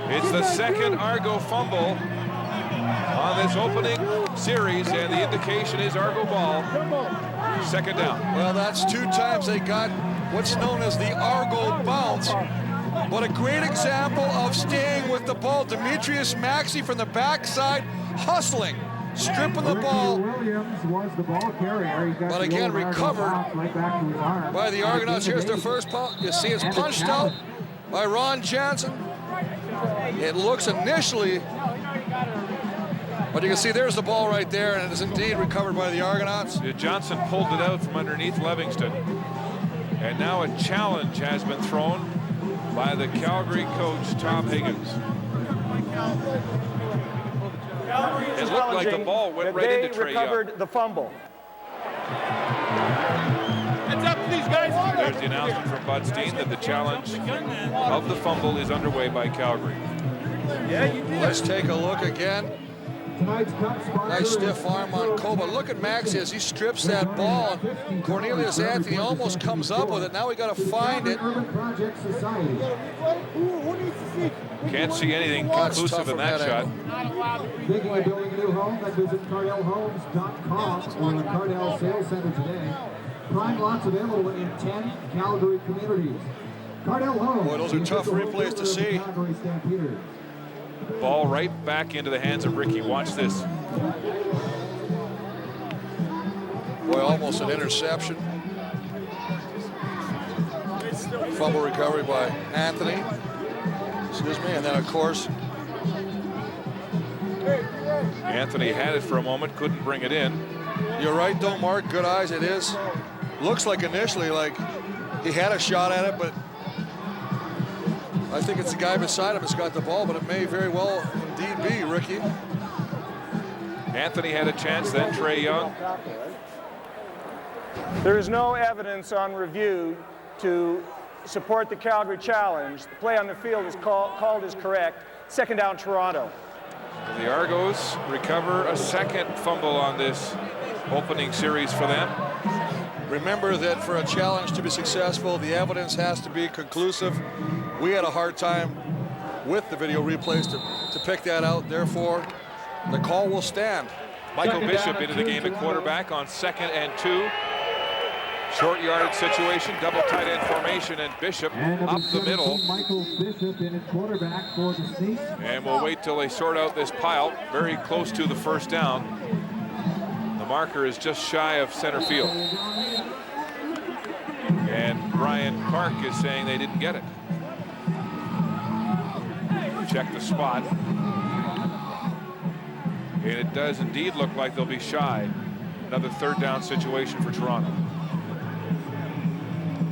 It's the second Argo fumble on this opening series, and the indication is Argo ball. Second down. Well, that's 2 times they got what's known as the Argo bounce. But a great example of staying with the ball. Demetrius Maxey from the backside, hustling, stripping the ball. Williams was the ball carrier. But again, recovered by the Argonauts. Here's their first punt. You see it's punched out by Ron Johnson. It looks initially, but you can see there's the ball right there, and it is indeed recovered by the Argonauts. Johnson pulled it out from underneath Livingston. And now a challenge has been thrown by the Calgary coach, Tom Higgins. It looked like the ball went right into Trey Young. recovered the fumble. Heads up, please, guys. There's the announcement from Bud Steen that the challenge of the fumble is underway by Calgary. Let's take a look again. Nice stiff arm on Koba. Look at Maxey as he strips that ball. Cornelius Anthony almost comes up with it. Now we got to find it. Can't see anything conclusive in that shot. Thinking of building a new home? Then visit CardellHomes.com or the Cardell Sales Center today. Prime lots available in 10 Calgary communities. Cardell Homes. Boy, those are tough replays to see. Calgary Stampeders. Ball right back into the hands of Ricky. Watch this. Boy, almost an interception. Fumble recovery by Anthony. Excuse me, and then of course Anthony had it for a moment, couldn't bring it in. You're right though, Mark, good eyes, it is. Looks like initially like he had a shot at it, but I think it's the guy beside him that's got the ball, but it may very well indeed be Ricky. Anthony had a chance, then Trey Young. There is no evidence on review to support the Calgary challenge. The play on the field is called as correct. Second down, Toronto. The Argos recover a second fumble on this opening series for them. Remember that for a challenge to be successful, the evidence has to be conclusive. We had a hard time with the video replays to pick that out. Therefore, the call will stand. Michael Bishop into the game at quarterback on 2nd and 2. Short yardage situation, double tight end formation, and Bishop up the middle. Michael Bishop in at quarterback for the Sneaks. And we'll wait till they sort out this pile, very close to the first down. The marker is just shy of center field. And Brian Park is saying they didn't get it. Check the spot. And it does indeed look like they'll be shy. Another third down situation for Toronto.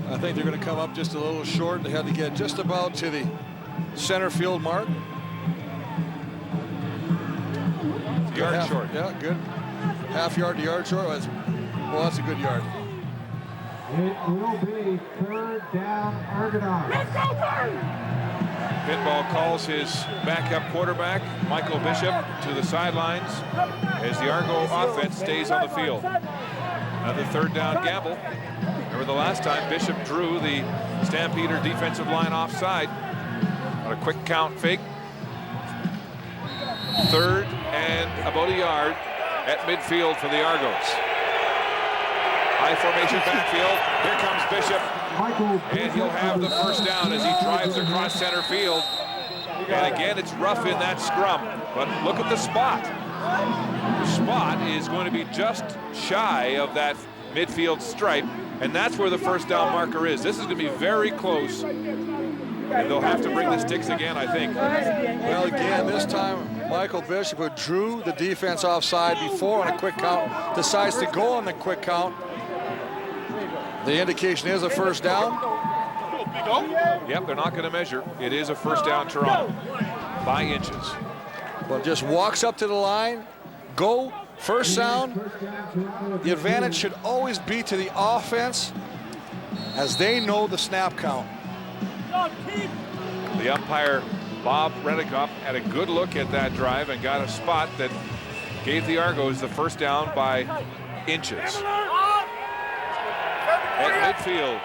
I think they're going to come up just a little short. They had to get just about to the center field mark. Yard short. Yeah, good. Half yard to yard short. Well, that's a good yard. It will be third down, Argonauts. Pinball calls his backup quarterback, Michael Bishop, to the sidelines as the Argo offense stays on the field. Another third down gamble. Remember the last time Bishop drew the Stampeder defensive line offside on a quick count fake. Third and about a yard at midfield for the Argos. High formation backfield. Here comes Bishop. And he'll have the first down as he drives across center field. And again, it's rough in that scrum. But look at the spot. The spot is going to be just shy of that midfield stripe. And that's where the first down marker is. This is going to be very close. And they'll have to bring the sticks again, I think. Well, again, this time, Michael Bishop, who drew the defense offside before on a quick count, decides to go on the quick count. The indication is a first down. Yep, they're not going to measure. It is a first down, Toronto, by inches. Well, just walks up to the line, go, first down. The advantage should always be to the offense as they know the snap count. The umpire, Bob Renikoff, had a good look at that drive and got a spot that gave the Argos the first down by inches. At midfield.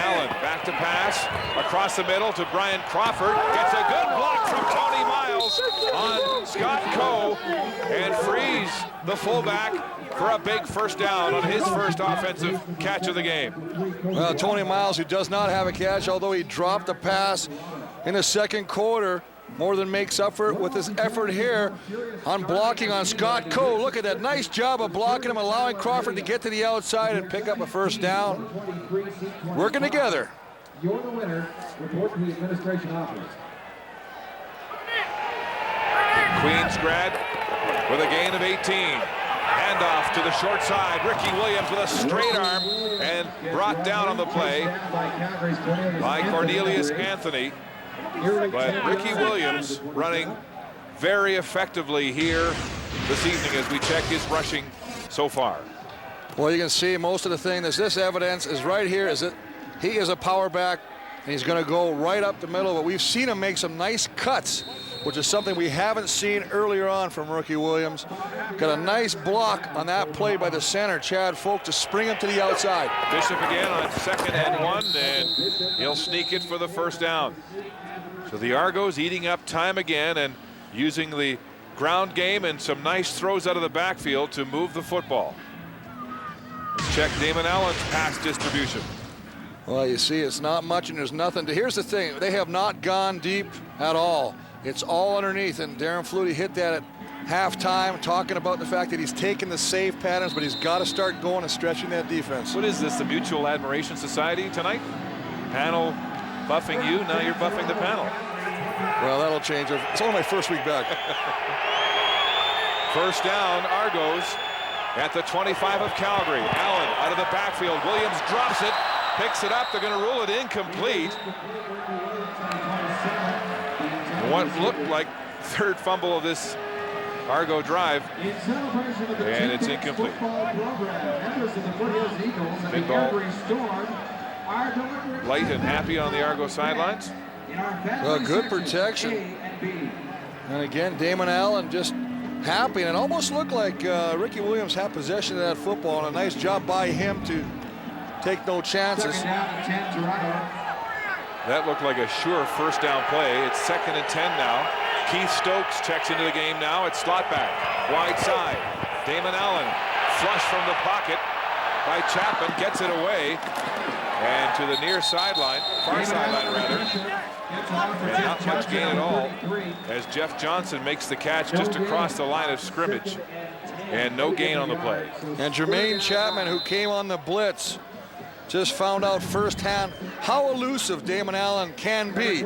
Allen back to pass across the middle to Brian Crawford. Gets a good block from Tony Miles on Scott Coe and frees the fullback for a big first down on his first offensive catch of the game. Well, Tony Miles, who does not have a catch, although he dropped the pass in the second quarter, more than makes up for it with his effort here on blocking on Scott Coe. Look at that nice job of blocking him, allowing Crawford to get to the outside and pick up a first down. Working together. You're the winner. Report to the administration office. Queens grad with a gain of 18. Handoff to the short side. Ricky Williams with a straight arm and brought down on the play by Cornelius Anthony. But Ricky Williams running very effectively here this evening as we check his rushing so far. Well, you can see most of the thing. This evidence is right here. Is that he is a power back, and he's going to go right up the middle. But we've seen him make some nice cuts, which is something we haven't seen earlier on from Ricky Williams. Got a nice block on that play by the center, Chad Folk, to spring him to the outside. Bishop again on 2nd and 1, and he'll sneak it for the first down. So the Argos eating up time again and using the ground game and some nice throws out of the backfield to move the football. Let's check Damon Allen's pass distribution. Well, you see, it's not much and there's nothing. Here's the thing. They have not gone deep at all. It's all underneath, and Darren Flutie hit that at halftime, talking about the fact that he's taken the save patterns, but he's got to start going and stretching that defense. What is this, the Mutual Admiration Society tonight? Panel buffing you, now you're buffing the panel. Well, that'll change. It's only my first week back. First down, Argos at the 25 of Calgary. Allen out of the backfield. Williams drops it, picks it up. They're going to rule it incomplete. What looked like third fumble of this Argo drive, and it's incomplete. Pinball light and happy on the Argo sidelines. Well, good protection. And again, Damon Allen just happy, and it almost looked like Ricky Williams had possession of that football, and a nice job by him to take no chances. That looked like a sure first down play. It's 2nd and 10 now. Keith Stokes checks into the game now. It's slot back, wide side. Damon Allen, flush from the pocket by Chapman, gets it away. And to the near sideline, far sideline rather. And not much gain at all as Jeff Johnson makes the catch just across the line of scrimmage. And no gain on the play. And Jermaine Chapman, who came on the blitz, just found out firsthand how elusive Damon Allen can be.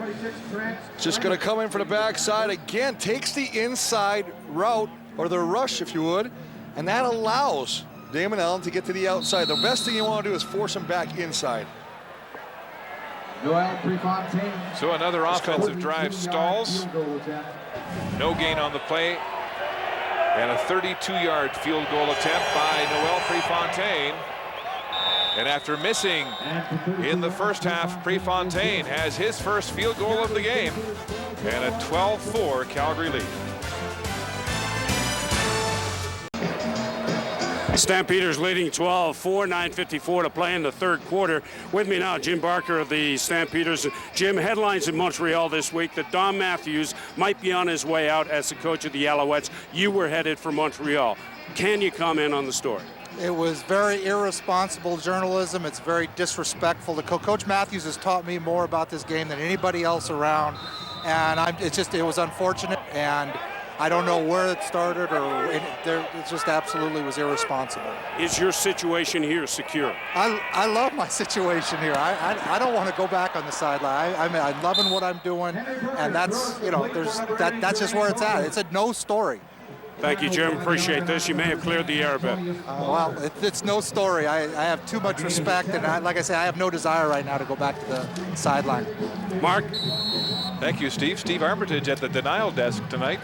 Just going to come in for the backside again, takes the inside route, or the rush if you would, and that allows Damon Allen to get to the outside. The best thing you want to do is force him back inside. So another offensive drive stalls. No gain on the play. And a 32-yard field goal attempt by Noel Prefontaine. And after missing in the first half, Prefontaine has his first field goal of the game and a 12-4 Calgary lead. Stampeders leading 12-4, 9:54 to play in the third quarter. With me now, Jim Barker of the Stampeders. Jim, headlines in Montreal this week that Don Matthews might be on his way out as the coach of the Alouettes. You were headed for Montreal. Can you comment on the story? It was very irresponsible journalism. It's very disrespectful. Coach Matthews has taught me more about this game than anybody else around, and it was unfortunate, and I don't know where it started, or it just absolutely was irresponsible. Is your situation here secure? I love my situation here. I don't want to go back on the sideline. I'm loving what I'm doing, and that's that's just where it's at. It's a no story. Thank you, Jim. Appreciate this. You may have cleared the air a bit. Well, it's no story. I have too much respect, and like I say, I have no desire right now to go back to the sideline. Mark? Thank you, Steve. Steve Armitage at the denial desk tonight.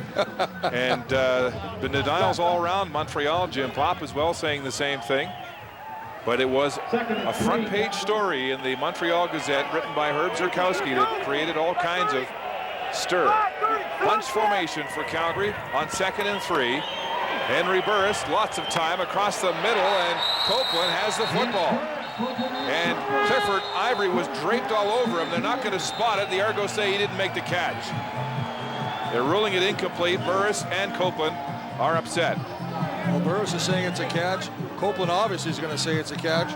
And the denials all around Montreal. Jim Pop as well saying the same thing. But it was a front page story in the Montreal Gazette written by Herb Zurkowski that created all kinds of stir. Bunch formation for Calgary on 2nd and 3. Henry Burris, lots of time across the middle, and Copeland has the football. And Clifford Ivory was draped all over him. They're not going to spot it. The Argos say he didn't make the catch. They're ruling it incomplete. Burris and Copeland are upset. Well, Burris is saying it's a catch. Copeland obviously is going to say it's a catch.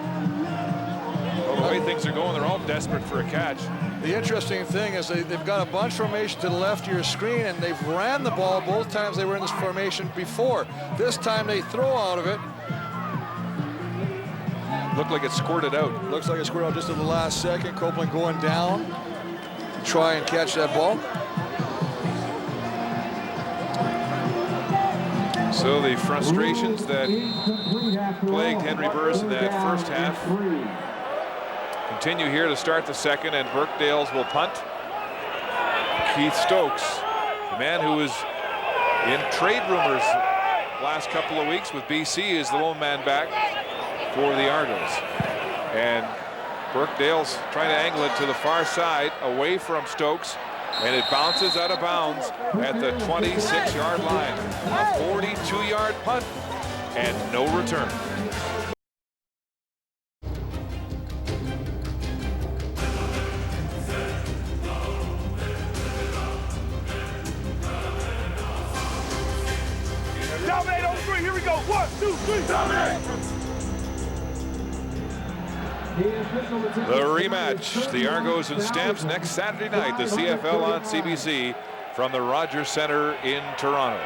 Well, the way things are going, they're all desperate for a catch. The interesting thing is they've got a bunch formation to the left of your screen, and they've ran the ball both times they were in this formation before. This time they throw out of it. Looked like it squirted out. Looks like it squirted out just at the last second. Copeland going down, try and catch that ball. So the frustrations that plagued Henry Burris in that first half continue here to start the second, and Birkdales will punt. Keith Stokes, the man who was in trade rumors last couple of weeks with BC, is the lone man back for the Argos. And Birkdale's trying to angle it to the far side away from Stokes, and it bounces out of bounds at the 26-yard line. A 42-yard punt and no return. Dominate on 3, here we go. 1, 2, 3, dominate! The rematch, the Argos and Stamps next Saturday night, the CFL on CBC from the Rogers Centre in Toronto.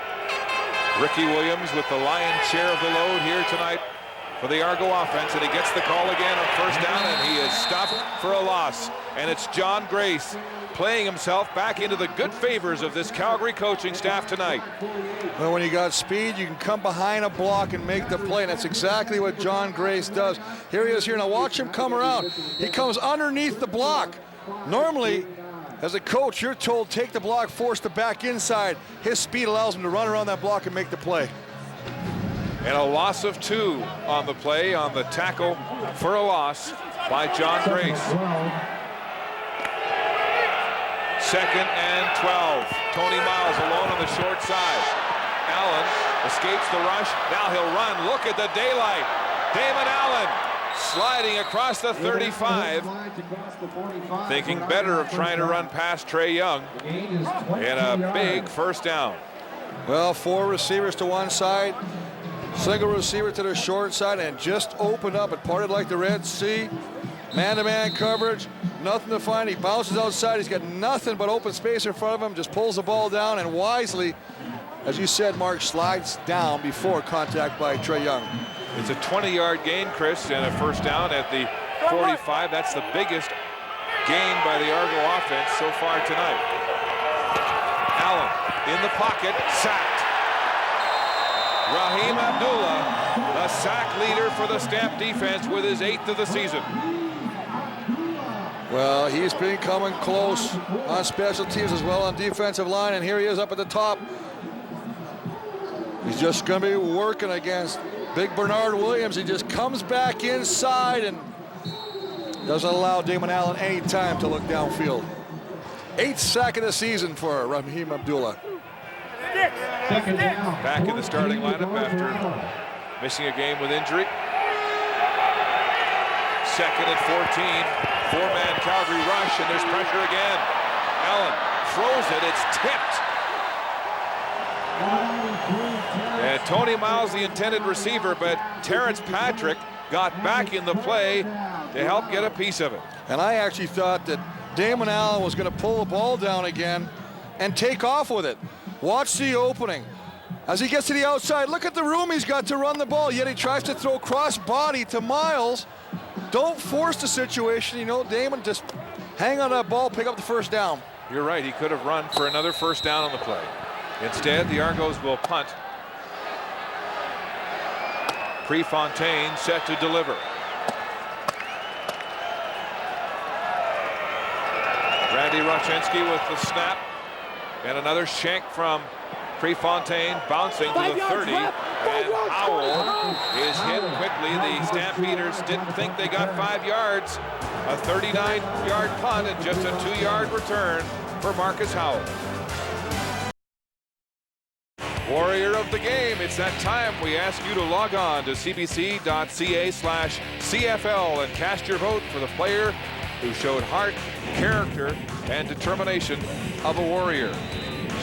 Ricky Williams with the lion's share of the load here tonight for the Argo offense, and he gets the call again on first down, and he is stopped for a loss. And it's John Grace playing himself back into the good favors of this Calgary coaching staff tonight. Well, when you got speed, you can come behind a block and make the play, and that's exactly what John Grace does. Here he is here. Now watch him come around. He comes underneath the block. Normally, as a coach, you're told take the block, force the back inside. His speed allows him to run around that block and make the play. And a loss of 2 on the play, on the tackle for a loss by John Grace. 2nd and 12. Tony Miles alone on the short side. Allen escapes the rush. Now he'll run. Look at the daylight. Damon Allen sliding across the 35. Thinking better of trying to run past Trey Young. And a big first down. Well, 4 receivers to one side. Single receiver to the short side, and just opened up. It parted like the Red Sea. Man-to-man coverage, nothing to find. He bounces outside. He's got nothing but open space in front of him. Just pulls the ball down, and wisely, as you said, Mark, slides down before contact by Trey Young. It's a 20-yard gain, Chris, and a first down at the 45. That's the biggest gain by the Argo offense so far tonight. Allen in the pocket, sacked. Raheem Abdullah, the sack leader for the Stamp defense with his 8th of the season. Well, he's been coming close on special teams as well on defensive line, and here he is up at the top. He's just going to be working against big Bernard Williams. He just comes back inside and doesn't allow Damon Allen any time to look downfield. 8th sack of the season for Raheem Abdullah. Back in the starting lineup after missing a game with injury. 2nd and 14. 4-man Calgary rush, and there's pressure again. Allen throws it. It's tipped. And Tony Miles, the intended receiver, but Terrence Patrick got back in the play to help get a piece of it. And I actually thought that Damon Allen was going to pull the ball down again and take off with it. Watch the opening. As he gets to the outside, look at the room he's got to run the ball, yet he tries to throw cross body to Miles. Don't force the situation, you know, Damon, just hang on that ball, pick up the first down. You're right, he could have run for another first down on the play. Instead, the Argos will punt. Prefontaine set to deliver. Randy Rochinski with the snap. And another shank from Prefontaine, bouncing to the 30. And Howell is hit quickly. The Stampeders didn't think they got 5 yards. A 39-yard punt and just a 2-yard return for Marcus Howell. Warrior of the game, it's that time. We ask you to log on to cbc.ca/CFL and cast your vote for the player who showed heart, character, and determination of a Warrior.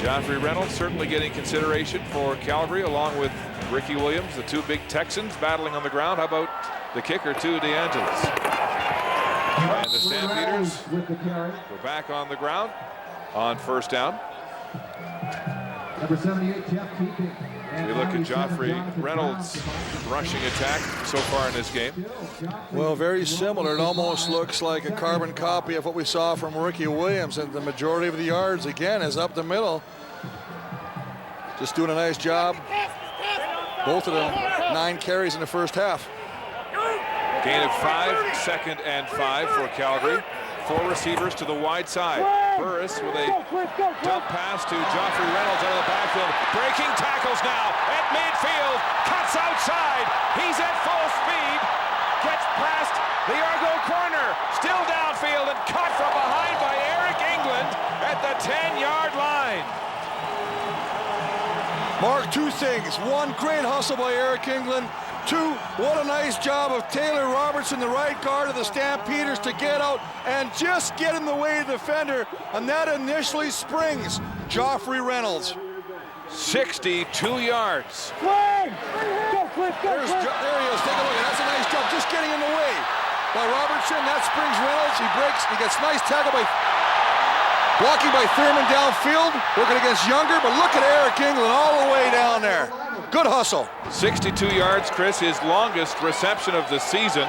Joffrey Reynolds certainly getting consideration for Calgary, along with Ricky Williams, the 2 big Texans battling on the ground. How about the kicker, too, DeAngelis? And the Stampeders go back on the ground on first down. Number 78, Jeff Keegan. We look at Joffrey Reynolds' rushing attack so far in this game. Well, very similar. It almost looks like a carbon copy of what we saw from Ricky Williams, and the majority of the yards, again, is up the middle. Just doing a nice job. Both of them 9 carries in the first half. Gain of 5, 2nd and 5 for Calgary. 4 receivers to the wide side. Burris with a dump pass to Joffrey Reynolds out of the backfield. Breaking tackles now at midfield. Cuts outside. He's at full speed. Gets past the Argo corner. Still downfield and caught from behind by Eric England at the 10-yard line. Mark, 2 things. 1, great hustle by Eric England. 2, what a nice job of Taylor Robertson, the right guard of the Stampeders, to get out and just get in the way of the defender, and that initially springs Joffrey Reynolds. 62 yards. There he is. Take a look. That's a nice job, just getting in the way by Robertson. That springs Reynolds. He breaks. He gets nice tackle by blocking by Thurman downfield, working against Younger. But look at Eric England all the way down there. Good hustle. 62 yards, Chris, his longest reception of the season,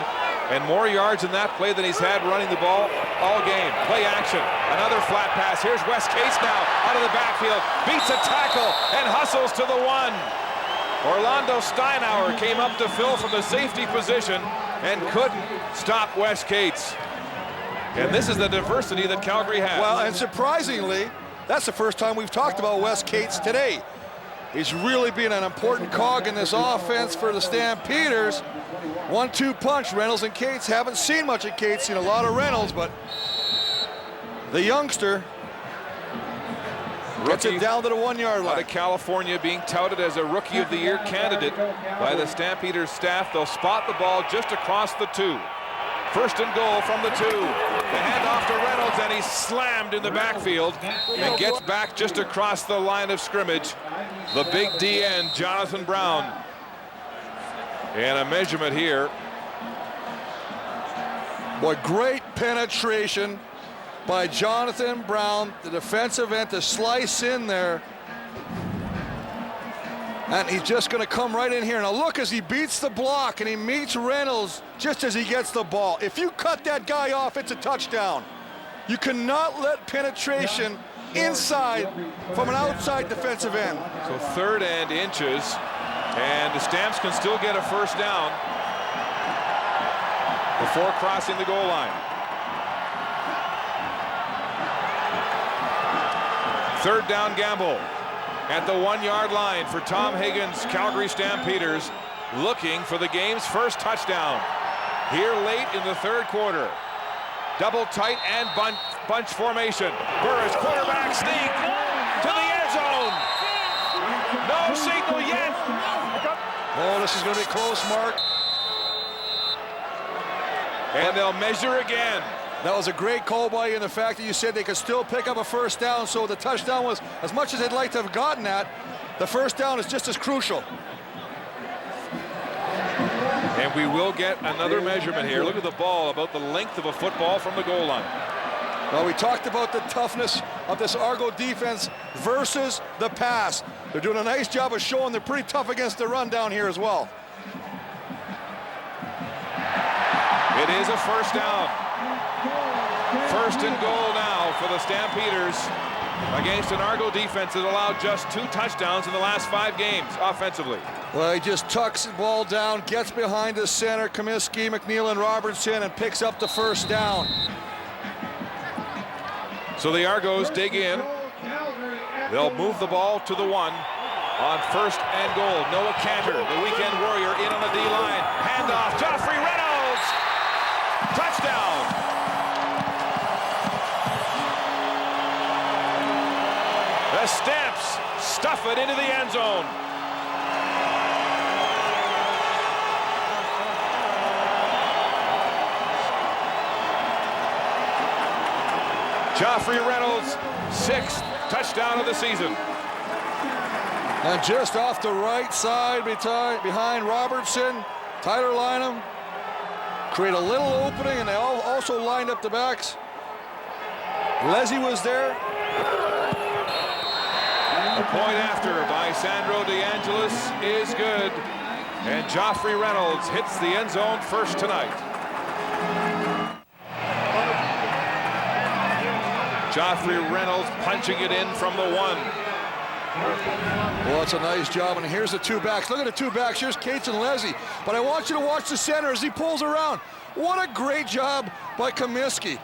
and more yards in that play than he's had running the ball all game. Play action, another flat pass. Here's Wes Cates now out of the backfield, beats a tackle and hustles to the 1. Orlando Steinauer came up to fill from the safety position and couldn't stop Wes Cates. And this is the diversity that Calgary has. Well, and surprisingly, that's the first time we've talked about Wes Cates today. He's really been an important cog in this offense for the Stampeders. 1-2 punch. Reynolds and Cates. Haven't seen much of Cates, seen a lot of Reynolds, but the youngster gets it down to the 1-yard line. Out of California, being touted as a Rookie of the Year candidate by the Stampeders staff. They'll spot the ball just across the 2. First and goal from the 2. The handoff to Reynolds, and he's slammed in the backfield and gets back just across the line of scrimmage. The big DN, Jonathan Brown. And a measurement here. Boy, great penetration by Jonathan Brown, the defensive end, to slice in there. And he's just going to come right in here. Now look as he beats the block and he meets Reynolds just as he gets the ball. If you cut that guy off, it's a touchdown. You cannot let penetration inside from an outside defensive end. So 3rd and inches, and the Stamps can still get a first down before crossing the goal line. 3rd down gamble at the 1-yard line for Tom Higgins' Calgary Stampeders, looking for the game's first touchdown here late in the 3rd quarter. Double tight and bunch formation. Burris quarterback sneak to the end zone. No signal yet. Oh, this is going to be close, Mark. And they'll measure again. That was a great call by you, and the fact that you said they could still pick up a first down, so the touchdown was, as much as they'd like to have gotten that, the first down is just as crucial. And we will get another measurement here. Look at the ball, about the length of a football from the goal line. Well, we talked about the toughness of this Argo defense versus the pass. They're doing a nice job of showing they're pretty tough against the run down here as well. It is a first down. 1st and goal now for the Stampeders against an Argo defense that allowed just 2 touchdowns in the last 5 games offensively. Well, he just tucks the ball down, gets behind the center, Comiskey, McNeil, and Robertson, and picks up the first down. So the Argos dig in. They'll move the ball to the 1 on 1st and goal. Noah Cantor, the weekend warrior, in on the D-line. Handoff, Joffrey Reynolds! Touchdown! The Stamps stuff it into the end zone. Joffrey Reynolds, 6th touchdown of the season. And just off the right side behind Robertson, Tyler Lynham create a little opening, and they also lined up the backs. Leslie was there. The point after by Sandro DeAngelis is good, and Joffrey Reynolds hits the end zone first tonight. Joffrey Reynolds punching it in from the 1. Well, it's a nice job, and here's the 2 backs. Look at the 2 backs. Here's Cates and Leslie. But I want you to watch the center as he pulls around. What a great job by Comiskey.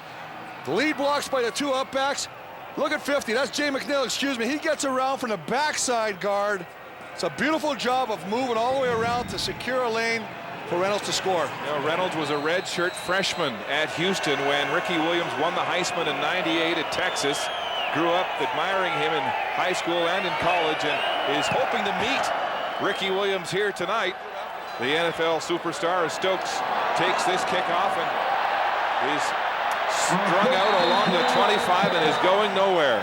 The lead blocks by the 2 up backs. Look at 50. That's Jay McNeil, excuse me. He gets around from the backside guard. It's a beautiful job of moving all the way around to secure a lane for Reynolds to score. You know, Reynolds was a redshirt freshman at Houston when Ricky Williams won the Heisman in '98 at Texas. Grew up admiring him in high school and in college, and is hoping to meet Ricky Williams here tonight. The NFL superstar, as Stokes takes this kickoff and is strung out along the 25 and is going nowhere.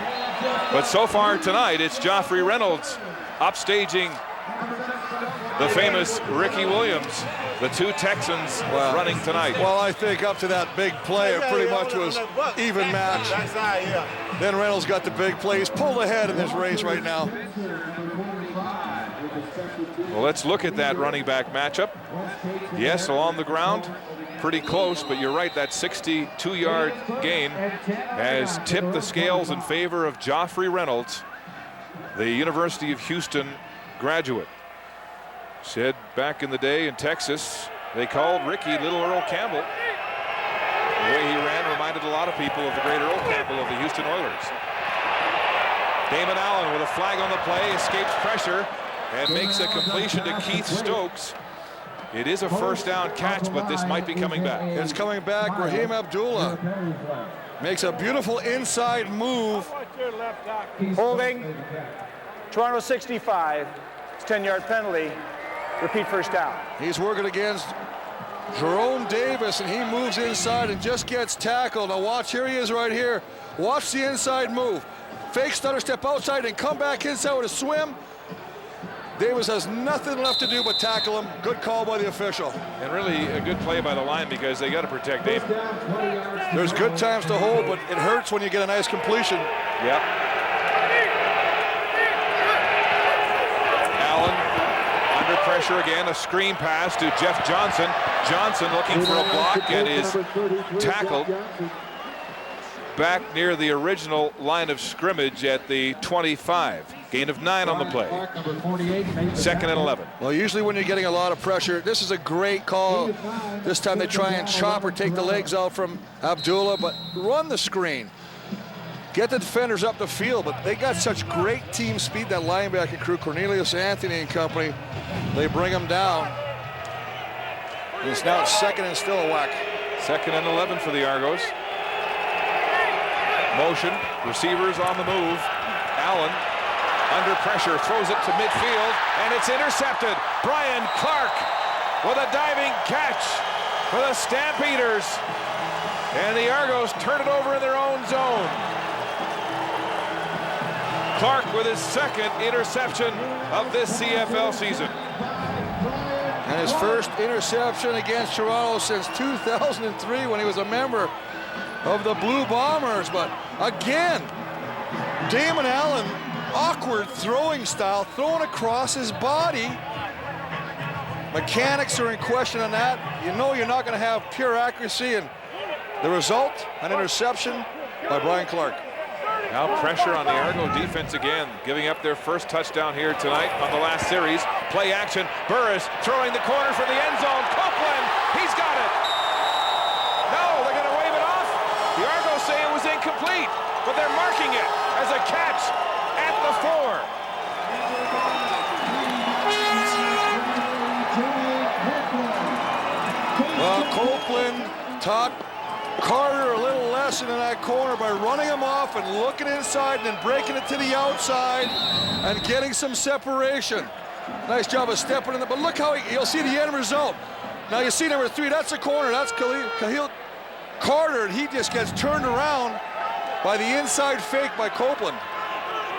But so far tonight, it's Joffrey Reynolds upstaging the famous Ricky Williams. The 2 Texans running tonight. Well, I think up to that big play, it pretty much was even match. Then Reynolds got the big play. He's pulled ahead in this race right now. Well, let's look at that running back matchup. Yes, along the ground, pretty close, but you're right, that 62-yard gain has tipped the scales in favor of Joffrey Reynolds, the University of Houston graduate. Said back in the day in Texas, they called Ricky Little Earl Campbell. The way he ran reminded a lot of people of the great Earl Campbell of the Houston Oilers. Damon Allen with a flag on the play, escapes pressure, and makes a completion to Keith Stokes. It is a first down catch, but this might be coming back. It's coming back. Raheem Abdullah makes a beautiful inside move. Holding, Toronto 65, it's 10-yard penalty. Repeat first down. He's working against Jerome Davis, and he moves inside and just gets tackled. Now watch, here he is right here. Watch the inside move. Fake stutter step outside and come back inside with a swim. Davis has nothing left to do but tackle him. Good call by the official. And really a good play by the line because they got to protect Davis. There's good times to hold, but it hurts when you get a nice completion. Yep. Allen pressure again, a screen pass to Jeff Johnson. Johnson looking for a block and is tackled back near the original line of scrimmage at the 25. Gain of 9 on the play. 2nd and 11. Well, usually when you're getting a lot of pressure, this is a great call. This time they try and chop or take the legs out from Abdullah, but run the screen. Get the defenders up the field, but they got such great team speed, that linebacker crew, Cornelius Anthony and company. They bring them down. And it's now 2nd and still a whack. 2nd and 11 for the Argos. Motion, receivers on the move. Allen under pressure, throws it to midfield, and it's intercepted. Brian Clark with a diving catch for the Stampeders. And the Argos turn it over in their own zone. Clark with his 2nd interception of this CFL season. And his first interception against Toronto since 2003 when he was a member of the Blue Bombers. But again, Damon Allen, awkward throwing style, throwing across his body. Mechanics are in question on that. You know you're not going to have pure accuracy, and the result, an interception by Brian Clark. Now pressure on the Argo defense again, giving up their first touchdown here tonight on the last series. Play action, Burris throwing the corner for the end zone. Copeland, he's got it. No, they're going to wave it off. The Argos say it was incomplete, but they're marking it as a catch at the 4. Well, Copeland taught Carter a little lesson in that corner by running him off and looking inside and then breaking it to the outside and getting some separation. Nice job of stepping in there, but look how you'll see the end result. Now you see number 3, that's the corner, that's Kahil Carter, and he just gets turned around by the inside fake by Copeland.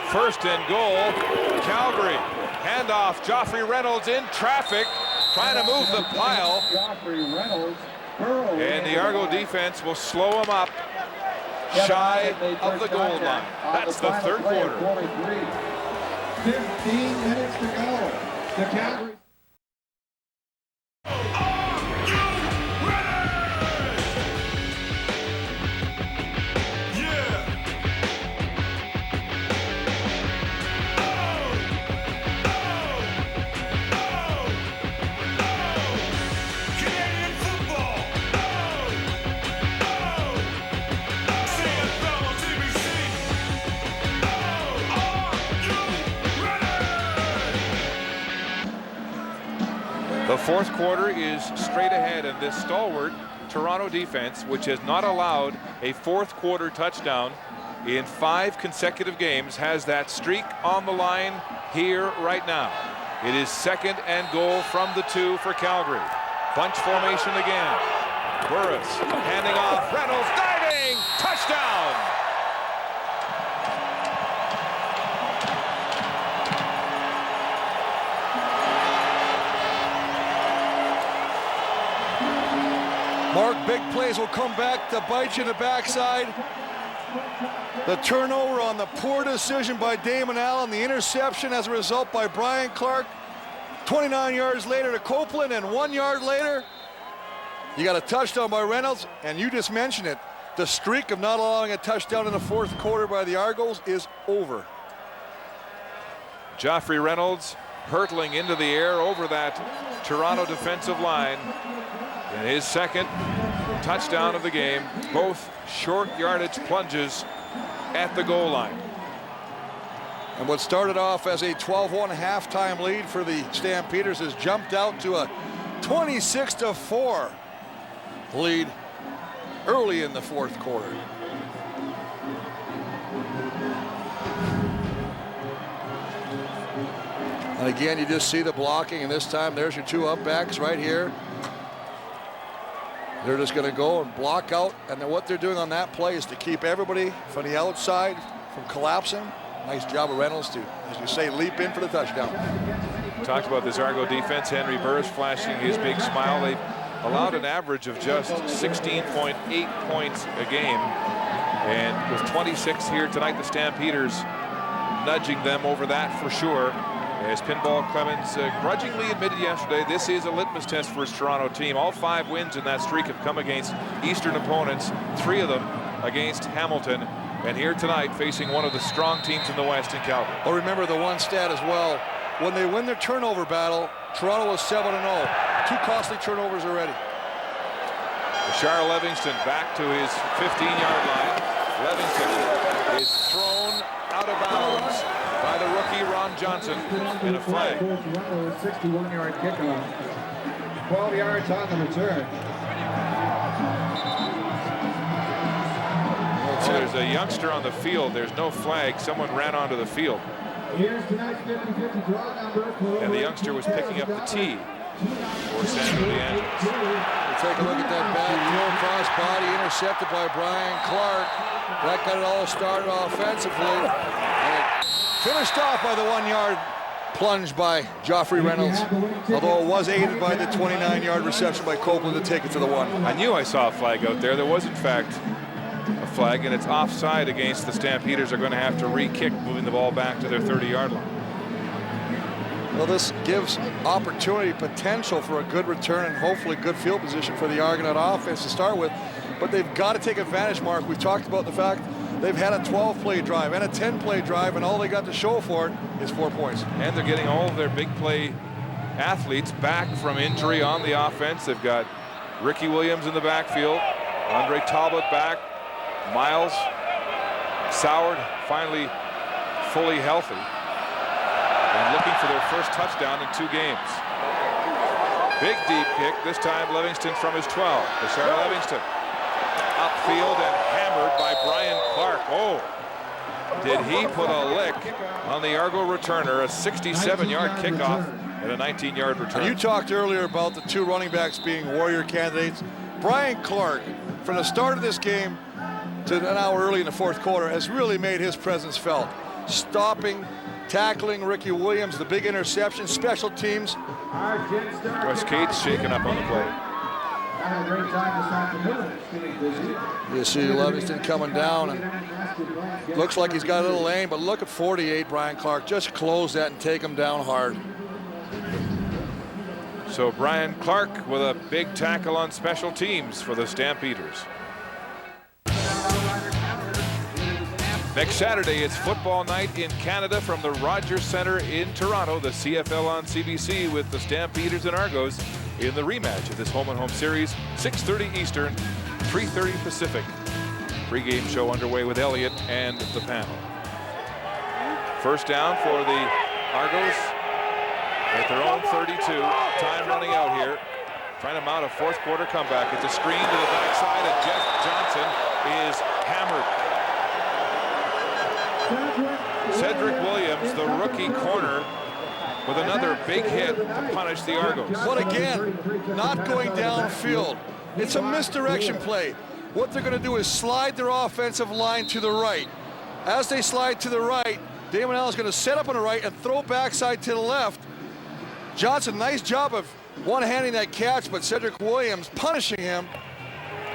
1st and goal, Calgary. Handoff, Joffrey Reynolds in traffic, trying to move the pile. And the Argo defense will slow him up shy of the goal line. That's the 3rd quarter. 15 minutes to go. The Calgary. The 4th quarter is straight ahead, and this stalwart Toronto defense, which has not allowed a 4th quarter touchdown in 5 consecutive games, has that streak on the line here right now. It is 2nd and goal from the 2 for Calgary. Bunch formation again. Burris handing off, Reynolds diving, touchdown! Mark, big plays will come back to bite you in the backside. The turnover on the poor decision by Damon Allen, the interception as a result by Brian Clark. 29 yards later to Copeland, and 1 yard later, you got a touchdown by Reynolds, and you just mentioned it. The streak of not allowing a touchdown in the 4th quarter by the Argos is over. Joffrey Reynolds hurtling into the air over that Toronto defensive line. And his 2nd touchdown of the game, both short yardage plunges at the goal line. And what started off as a 12-1 halftime lead for the Stampeders has jumped out to a 26-4 lead early in the 4th quarter. And again, you just see the blocking, and this time there's your 2 up backs right here. They're just going to go and block out, and then what they're doing on that play is to keep everybody from the outside from collapsing. Nice job of Reynolds to, as you say, leap in for the touchdown. Talked about this Argo defense. Henry Burris flashing his big smile. They've allowed an average of just 16.8 points a game, and with 26 here tonight, the Stampeders nudging them over that for sure. As Pinball Clemens grudgingly admitted yesterday, this is a litmus test for his Toronto team. All 5 wins in that streak have come against Eastern opponents, 3 of them against Hamilton. And here tonight, facing one of the strong teams in the West in Calgary. Oh, remember the one stat as well. When they win their turnover battle, Toronto was 7-0. 2 costly turnovers already. Bashar Livingston back to his 15-yard line. Livingston is thrown out of bounds by the rookie Ron Johnson, and a flag. 61-yard kickoff. 12 yards on the return. So there's a youngster on the field. There's no flag. Someone ran onto the field. And the youngster was picking up the tee for San Angeles. Take a look at that back throw cross body intercepted by Brian Clark. That got it all started offensively. And it finished off by the 1-yard plunge by Joffrey Reynolds, although it was aided by the 29-yard reception by Copeland to take it to the 1. I knew I saw a flag out there. There was, in fact, a flag, and it's offside against the Stampeders. Are going to have to re-kick, moving the ball back to their 30-yard line. Well, this gives opportunity, potential for a good return and hopefully good field position for the Argonaut offense to start with. But they've got to take advantage, Mark. We've talked about the fact they've had a 12-play drive and a 10-play drive, and all they got to show for it is 4 points. And they're getting all of their big play athletes back from injury on the offense. They've got Ricky Williams in the backfield, Andre Talbot back, Miles Soward finally fully healthy and looking for their first touchdown in 2 games. Big deep kick, this time Livingston from his 12. Bashar Livingston upfield and hammered by Brian Clark. Oh, did he put a lick on the Argo returner, a 67-yard kickoff and a 19-yard return. And you talked earlier about the 2 running backs being warrior candidates. Brian Clark, from the start of this game to an hour early in the 4th quarter, has really made his presence felt. Stopping, tackling Ricky Williams, the big interception, special teams. Wes Cates shaken up on the play. You see Livingston coming down, and looks like he's got a little lane, but look at 48, Brian Clark. Just close that and take him down hard. So Brian Clark with a big tackle on special teams for the Stampeders. Next Saturday, it's football night in Canada from the Rogers Centre in Toronto. The CFL on CBC with the Stampeders and Argos in the rematch of this home-and-home series. 6:30 Eastern, 3:30 Pacific. Pre-game show underway with Elliott and the panel. First down for the Argos at their own 32. Time running out here. Trying to mount a 4th quarter comeback. It's a screen to the backside, and Jeff Johnson is hammered. Cedric Williams, the rookie corner, with another big hit to punish the Argos. But again, not going downfield. It's a misdirection play. What they're going to do is slide their offensive line to the right. As they slide to the right, Damon Allen is going to set up on the right and throw backside to the left. Johnson, nice job of one-handing that catch, but Cedric Williams punishing him.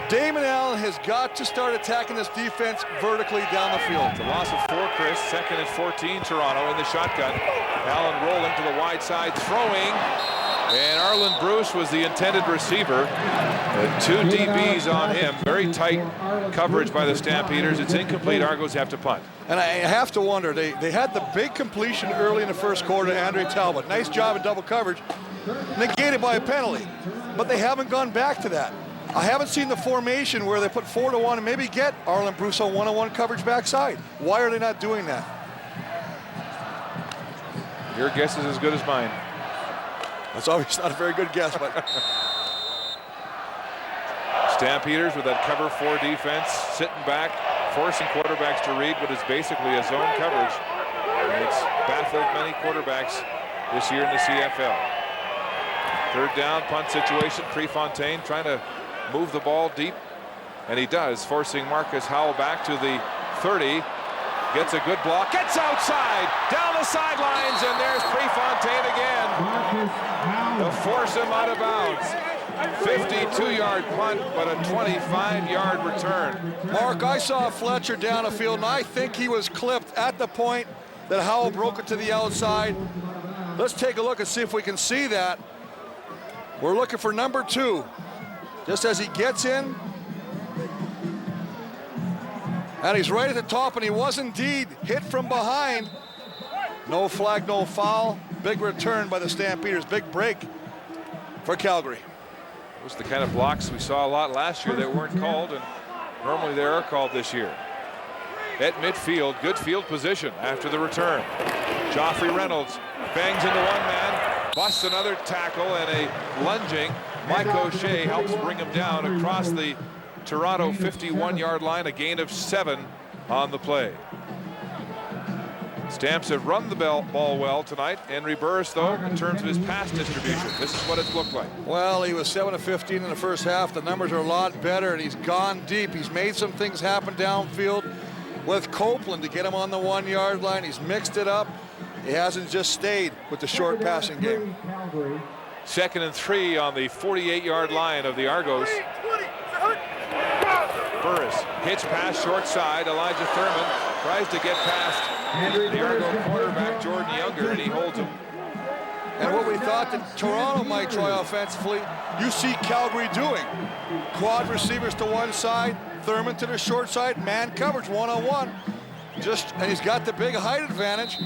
Damon Allen has got to start attacking this defense vertically down the field. It's a loss of 4, Chris. 2nd and 14, Toronto in the shotgun. Allen rolling to the wide side, throwing. And Arlen Bruce was the intended receiver. 2 DBs on him. Very tight coverage by the Stampeders. It's incomplete. Argos have to punt. And I have to wonder, they had the big completion early in the 1st quarter to Andre Talbot. Nice job in double coverage. Negated by a penalty. But they haven't gone back to that. I haven't seen the formation where they put 4 to 1 and maybe get Arlen Bruce on one-on-one coverage backside. Why are they not doing that? Your guess is as good as mine. That's obviously not a very good guess, but Stampeders with that cover 4 defense, sitting back, forcing quarterbacks to read what is basically a zone coverage. And it's baffled many quarterbacks this year in the CFL. 3rd down, punt situation. Prefontaine trying to move the ball deep, and he does, forcing Marcus Howell back to the 30. Gets a good block, gets outside, down the sidelines, and there's Prefontaine again to force him out of bounds. 52-yard punt, but a 25-yard return. Mark, I saw Fletcher down the field, and I think he was clipped at the point that Howell broke it to the outside. Let's take a look and see if we can see that. We're looking for number 2. Just as he gets in. And he's right at the top, and he was indeed hit from behind. No flag, no foul. Big return by the Stampeders. Big break for Calgary. It was the kind of blocks we saw a lot last year that weren't called, and normally they are called this year. At midfield, good field position after the return. Joffrey Reynolds bangs into one man, busts another tackle, and a lunging Mike O'Shea helps bring him down across the Toronto 51-yard line, a gain of 7 on the play. Stamps have run the ball well tonight. Henry Burris, though, in terms of his pass distribution, this is what it's looked like. Well, he was 7 of 15 in the first half. The numbers are a lot better, and he's gone deep. He's made some things happen downfield with Copeland to get him on the 1-yard line. He's mixed it up. He hasn't just stayed with the short passing game. 2nd and 3 on the 48-yard line of the Argos. Burris hitch pass short side. Elijah Thurman tries to get past the Argo quarterback Jordan Younger, and he holds him. And what we thought that Toronto might try offensively, you see Calgary doing. Quad receivers to one side, Thurman to the short side, man coverage one-on-one. And he's got the big height advantage.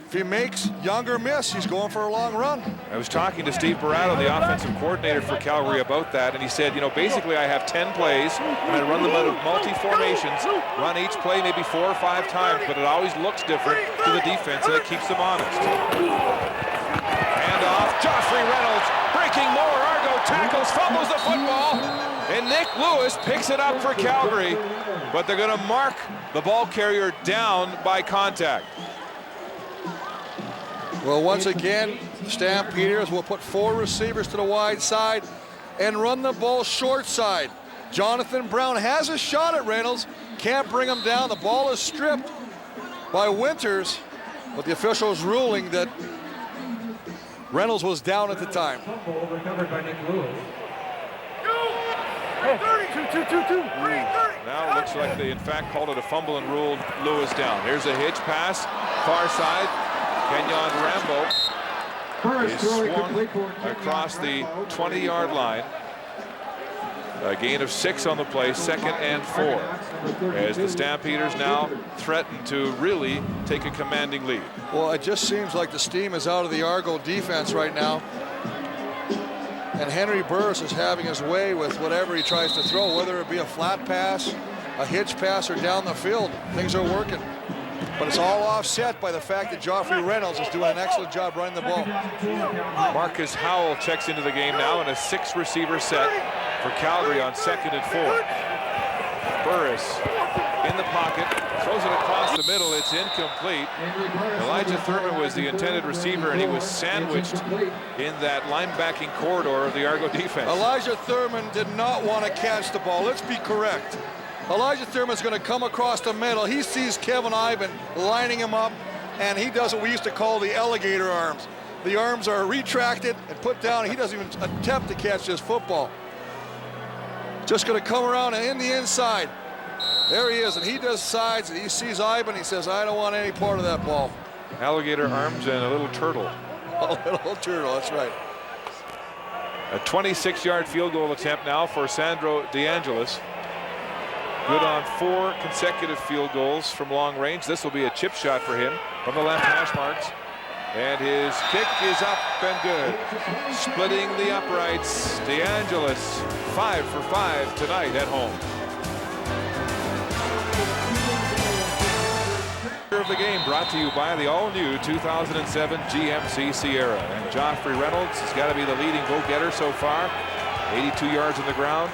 If he makes Younger miss, he's going for a long run. I was talking to Steve Barato, the offensive coordinator for Calgary, about that, and he said, you know, basically I have 10 plays, and I run them out of multi-formations, run each play maybe 4 or 5 times, but it always looks different to the defense, and it keeps them honest. Hand off, Joffrey Reynolds, breaking more, Argo tackles, fumbles the football, and Nick Lewis picks it up for Calgary, but they're going to mark the ball carrier down by contact. Well, once again, Stampeders will put 4 receivers to the wide side and run the ball short side. Jonathan Brown has a shot at Reynolds, can't bring him down. The ball is stripped by Winters, but the officials ruling that Reynolds was down at the time. Recovered by Nick Lewis. Now it looks like they in fact called it a fumble and ruled Lewis down. Here's a hitch pass, far side. Kenyon Rambo is swung across the 20-yard line. A gain of 6 on the play, 2nd and 4. As the Stampeders now threaten to really take a commanding lead. Well, it just seems like the steam is out of the Argo defense right now. And Henry Burris is having his way with whatever he tries to throw, whether it be a flat pass, a hitch pass, or down the field. Things are working. But it's all offset by the fact that Joffrey Reynolds is doing an excellent job running the ball. Marcus Howell checks into the game now in a 6-receiver set for Calgary on 2nd and 4. Burris in the pocket, throws it across the middle. It's incomplete. Elijah Thurman was the intended receiver, and he was sandwiched in that linebacking corridor of the Argo defense. Elijah Thurman did not want to catch the ball. Let's be correct. Elijah Thurman's going to come across the middle. He sees Kevin Ivan lining him up, and he does what we used to call the alligator arms. The arms are retracted and put down. He doesn't even attempt to catch this football. Just going to come around and in the inside. There he is, and he does sides, and he sees Ivan. He says, I don't want any part of that ball. Alligator arms and a little turtle. A little turtle, that's right. A 26-yard field goal attempt now for Sandro DeAngelis. Good on 4 consecutive field goals from long range. This will be a chip shot for him from the left hash marks. And his kick is up and good. Splitting the uprights. DeAngelis 5 for 5 tonight at home. Of the game brought to you by the all-new 2007 GMC Sierra. And Joffrey Reynolds has got to be the leading go-getter so far. 82 yards on the ground.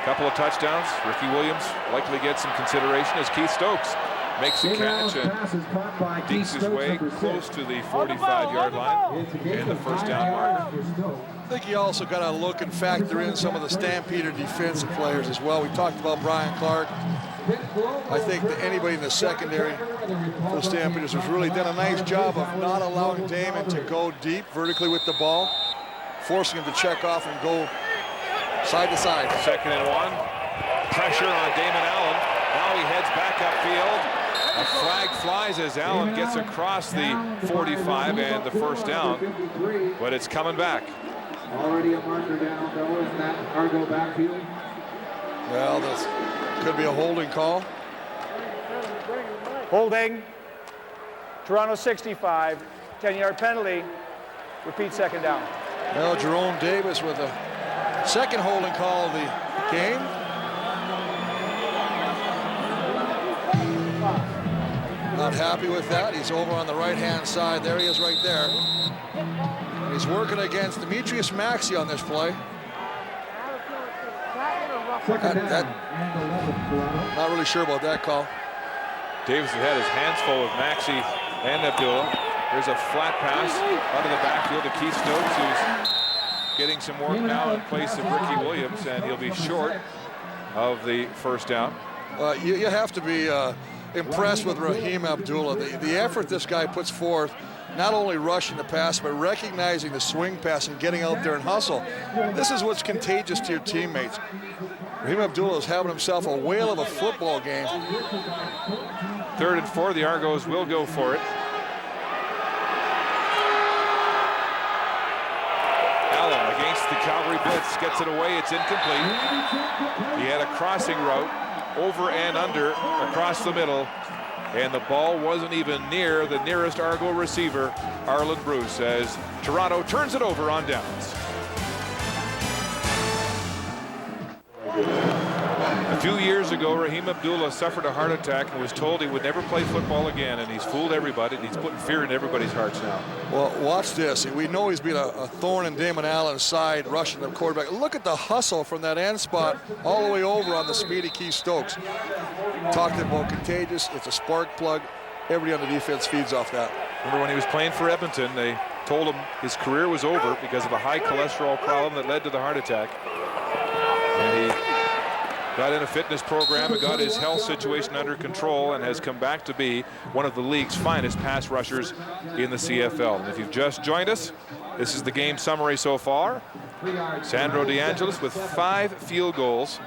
Couple of touchdowns. Ricky Williams likely gets some consideration as Keith Stokes makes a catch and dinks his way close to the 45-yard line and the first down mark. I think you also got to look and factor in some of the Stampeder defensive players as well. We talked about Brian Clark. I think that anybody in the secondary for the Stampeders has really done a nice job of not allowing Damon to go deep vertically with the ball, forcing him to check off and go side to side. 2nd and 1. Pressure on Damon Allen. Now he heads back upfield. A flag flies as Allen gets across the 45 and the first down, but it's coming back. Already a marker down, though, in that Argo backfield. Well, this could be a holding call. Holding. Toronto 65, 10-yard penalty. Repeat second down. Well, Jerome Davis with a second holding call of the game. Not happy with that. He's over on the right-hand side. There he is right there. He's working against Demetrius Maxey on this play. Not really sure about that call. Davis has had his hands full with Maxey and Abdullah. There's a flat pass out of the backfield to Keith Stokes, who's getting some work now in place of Ricky Williams, and he'll be short of the first down. You have to be impressed with Raheem Abdullah. The effort this guy puts forth, not only rushing the pass, but recognizing the swing pass and getting out there and hustle. This is what's contagious to your teammates. Raheem Abdullah is having himself a whale of a football game. 3rd and 4, the Argos will go for it. Allen against the Calgary blitz, gets it away, it's incomplete. He had a crossing route over and under across the middle, and the ball wasn't even near the nearest Argo receiver, Arlen Bruce, as Toronto turns it over on downs. A few years ago, Raheem Abdullah suffered a heart attack and was told he would never play football again, and he's fooled everybody, and he's putting fear in everybody's hearts now. Well, watch this. We know he's been a thorn in Damon Allen's side, rushing the quarterback. Look at the hustle from that end spot all the way over on the speedy Keith Stokes. Talking about contagious, it's a spark plug. Everybody on the defense feeds off that. Remember when he was playing for Edmonton, they told him his career was over because of a high cholesterol problem that led to the heart attack. And he got in a fitness program and got his health situation under control and has come back to be one of the league's finest pass rushers in the CFL. And if you've just joined us, this is the game summary so far. Sandro DeAngelis with 5 field goals,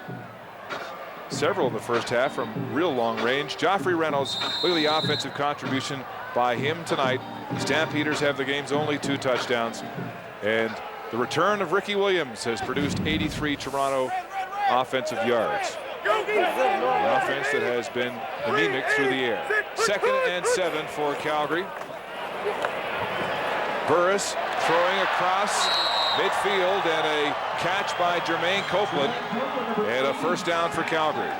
several in the first half from real long range. Joffrey Reynolds, look at the offensive contribution by him tonight. The Stampeders have the game's only 2 touchdowns. And the return of Ricky Williams has produced 83 Toronto offensive yards. An offense that has been anemic through the air. 2nd and 7 for Calgary. Burris throwing across midfield and a catch by Jermaine Copeland, and a first down for Calgary.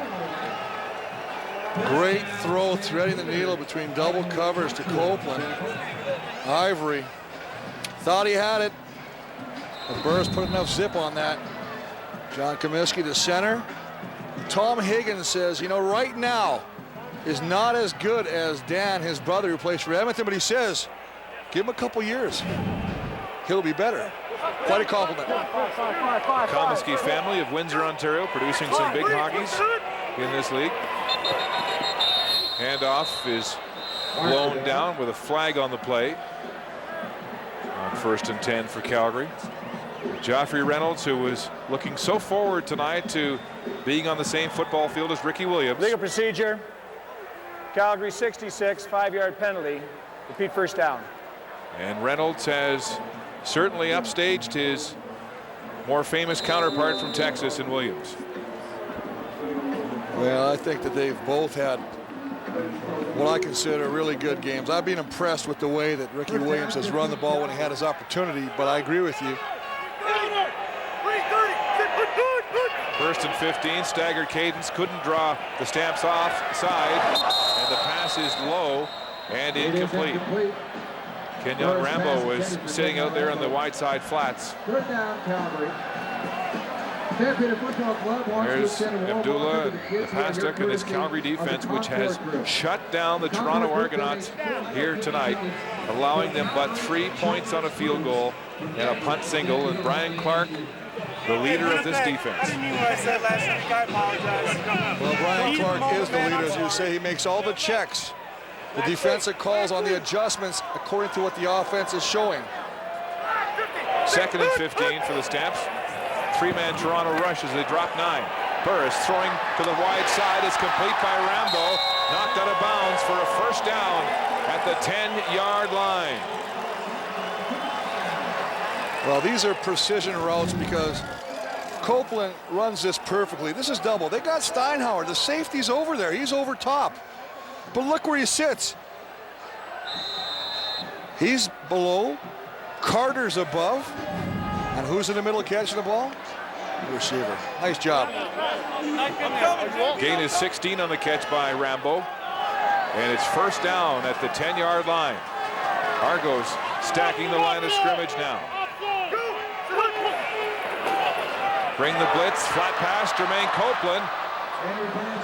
Great throw, threading the needle between double covers to Copeland. Ivory thought he had it, but Burris put enough zip on that. John Comiskey to center. Tom Higgins says, you know, right now is not as good as Dan, his brother, who plays for Edmonton, but he says, give him a couple years. He'll be better. Quite a compliment. Comiskey family of Windsor, Ontario, producing some big hoggies in this league. Handoff is blown down with a flag on the play. On 1st and 10 for Calgary. Joffrey Reynolds, who was looking so forward tonight to being on the same football field as Ricky Williams. Legal procedure. Calgary 66, 5-yard penalty. Repeat first down. And Reynolds has certainly upstaged his more famous counterpart from Texas in Williams. Well, I think that they've both had what I consider really good games. I've been impressed with the way that Ricky Williams has run the ball when he had his opportunity, but I agree with you. 1st and 15, staggered cadence, couldn't draw the Stamps offside, and the pass is low and incomplete. Kenyon Rambo was sitting out there on the wide side flats. Third down, Calgary. Stampeder Football Club wants There's Abdullah and the Pastek and this Calgary defense, which has shut down the Toronto Argonauts here tonight, allowing them but 3 points on a field goal and a punt single. And Brian Clark, the leader of this defense. I didn't mean what I said last week. I apologize. Well, Brian Clark is the leader, as you say. He makes all the checks, the defensive calls on the adjustments according to what the offense is showing. 2nd and 15 for the Stamps. 3-man Toronto rush as they drop 9. Burris throwing to the wide side is complete by Rambo. Knocked out of bounds for a first down at the 10-yard line. Well, these are precision routes because Copeland runs this perfectly. This is double. They got Steinhauer. The safety's over there. He's over top. But look where he sits. He's below. Carter's above. And who's in the middle catching the ball? The receiver. Nice job. Gain is 16 on the catch by Rambo. And it's first down at the 10-yard line. Argos stacking the line of scrimmage now. Bring the blitz, flat pass, Jermaine Copeland.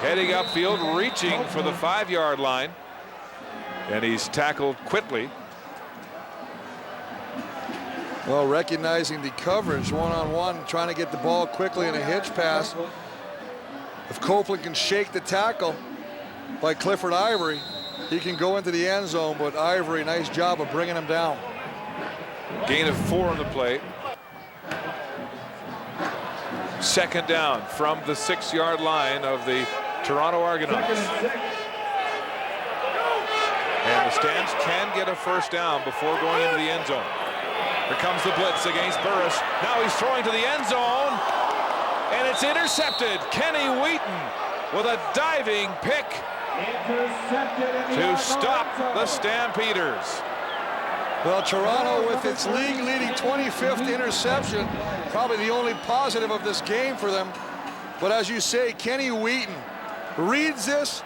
Heading upfield, reaching for the 5-yard line. And he's tackled quickly. Well, recognizing the coverage, one-on-one, trying to get the ball quickly in a hitch pass. If Copeland can shake the tackle by Clifford Ivory, he can go into the end zone, but Ivory, nice job of bringing him down. Gain of 4 on the play. Second down from the 6-yard line of the Toronto Argonauts. And the Stamps can get a first down before going into the end zone. Here comes the blitz against Burris. Now he's throwing to the end zone, and it's intercepted. Kenny Wheaton with a diving pick to stop the Stampeders. Well, Toronto with its league-leading 25th interception, probably the only positive of this game for them. But as you say, Kenny Wheaton reads this,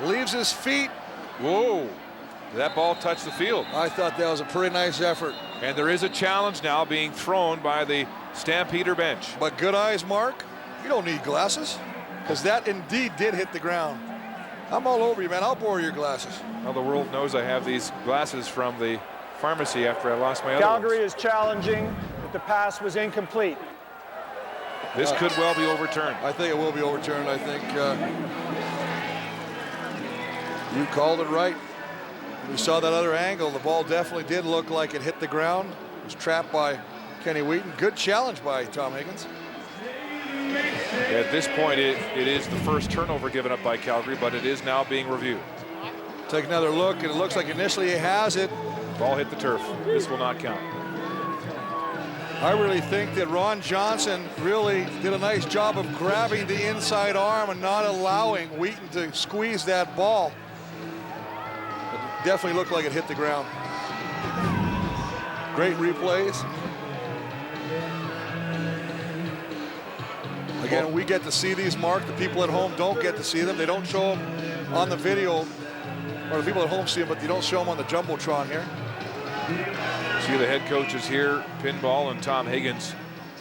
leaves his feet. Whoa, that ball touched the field. I thought that was a pretty nice effort. And there is a challenge now being thrown by the Stampeder bench. But good eyes, Mark. You don't need glasses, because that indeed did hit the ground. I'm all over you, man. I'll borrow your glasses. Well, the world knows I have these glasses from the pharmacy after I lost my other Calgary ones. is challenging, but the pass was incomplete. This could well be overturned. I think it will be overturned. I think you called it right. We saw that other angle. The ball definitely did look like it hit the ground. It was trapped by Kenny Wheaton. Good challenge by Tom Higgins. At this point, it is the first turnover given up by Calgary, but it is now being reviewed. Take another look, and it looks like initially he has it. Ball hit the turf. This will not count. I really think that Ron Johnson really did a nice job of grabbing the inside arm and not allowing Wheaton to squeeze that ball. It definitely looked like it hit the ground. Great replays. Again, we get to see these, Mark. The people at home don't get to see them. They don't show them on the video, or the people at home see them, but they don't show them on the Jumbotron here. See the head coaches here, Pinball and Tom Higgins.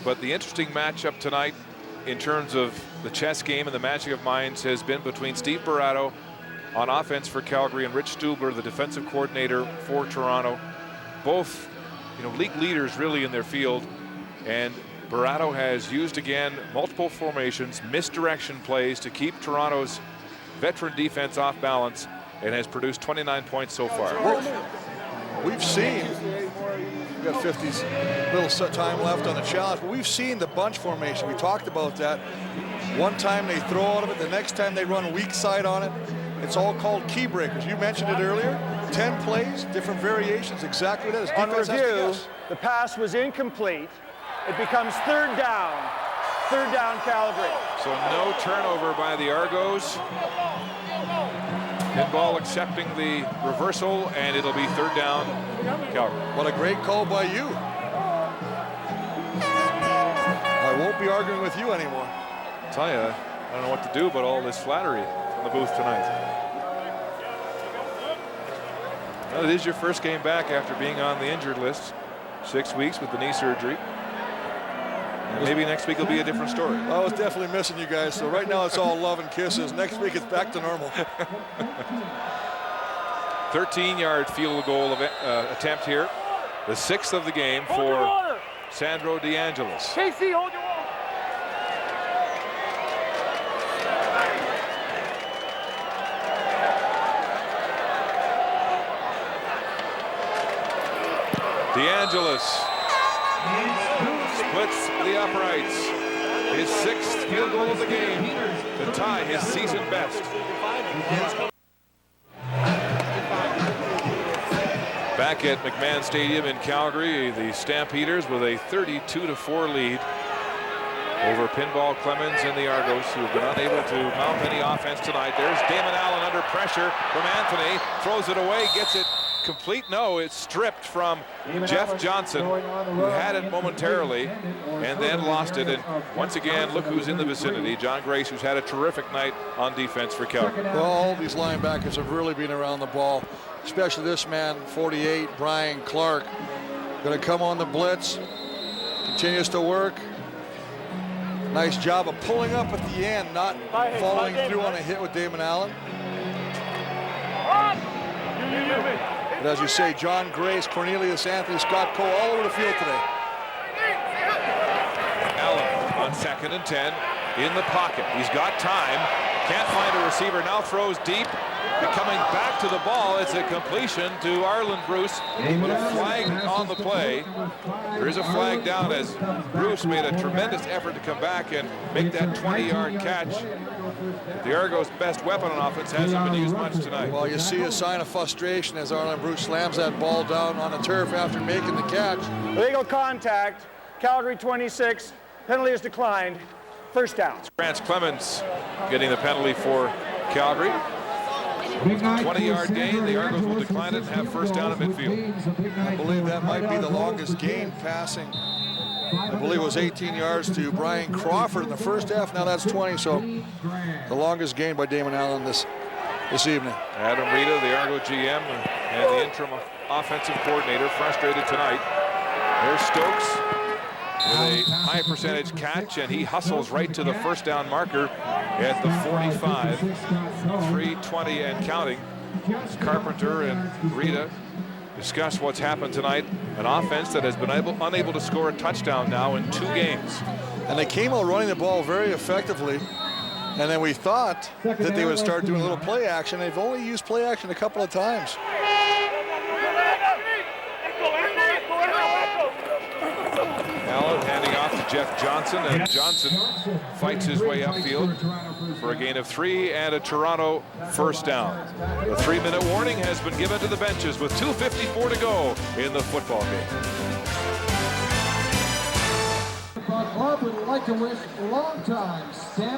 But the interesting matchup tonight in terms of the chess game and the magic of minds has been between Steve Barato on offense for Calgary and Rich Stubler, the defensive coordinator for Toronto. Both, league leaders really in their field. And Barato has used again multiple formations, misdirection plays to keep Toronto's veteran defense off balance, and has produced 29 points so far. We've seen, we've got 50's little time left on the challenge, but we've seen the bunch formation. We talked about that. One time they throw out of it, the next time they run weak side on it. It's all called key breakers. You mentioned it earlier. 10 plays, different variations, exactly what it is. On review, the pass was incomplete. It becomes third down. Third down, Calgary. So no turnover by the Argos. Pinball accepting the reversal, and it'll be third down, Calgary. What a great call by you. I won't be arguing with you anymore. I'll tell you, I don't know what to do but all this flattery from the booth tonight. Well, it is your first game back after being on the injured list. 6 weeks with the knee surgery. And maybe next week will be a different story. I was definitely missing you guys, so right now it's all love and kisses. Next week it's back to normal. 13-yard field goal attempt here. The 6th of the game for Sandro DeAngelis. Casey, hold your water. DeAngelis splits the uprights. his 6th field goal of the game to tie his season best. Back at McMahon Stadium in Calgary, the Stampeders with a 32-4 lead over Pinball Clemens and the Argos, who have been unable to mount any offense tonight. There's Damon Allen under pressure from Anthony, throws it away, gets it complete. No, it's stripped from Jeff Johnson, who had it momentarily and then lost it. And once again, look who's in the vicinity. John Grace, who's had a terrific night on defense for Calgary. Well, all these linebackers have really been around the ball, especially this man, 48, Brian Clark. Going to come on the blitz, continues to work. Nice job of pulling up at the end, not following through on a hit with Damon Allen. But as you say, John Grace, Cornelius Anthony, Scott Cole, all over the field today. Allen on 2nd and 10 in the pocket. He's got time, can't find a receiver, now throws deep. Coming back to the ball, it's a completion to Arlen Bruce with a flag on the play. There is a flag down as Bruce made a tremendous effort to come back and make that 20-yard catch. The Argos' best weapon on offense hasn't been used much tonight. Well, you see a sign of frustration as Arlen Bruce slams that ball down on the turf after making the catch. Legal contact, Calgary 26, penalty is declined, first down. Grant Clemens getting the penalty for Calgary. 20-yard gain, the Argos will decline it and have first down at midfield. I believe that might be the longest gain passing. I believe it was 18 yards to Brian Crawford in the first half. Now that's 20, so the longest gain by Damon Allen this evening. Adam Rita, the Argo GM, and the interim offensive coordinator, frustrated tonight. There's Stokes with a high percentage catch, and he hustles right to the first down marker at the 45. 3:20 and counting. Carpenter and Rita discuss what's happened tonight. An offense that has been unable to score a touchdown now in 2 games. And they came out running the ball very effectively. And then we thought that they would start doing a little play action. They've only used play action a couple of times. Allen handing off to Jeff Johnson, and Johnson fights his way upfield for a gain of 3 and a Toronto first down. The 3-minute warning has been given to the benches with 2:54 to go in the football game. Club would like to wish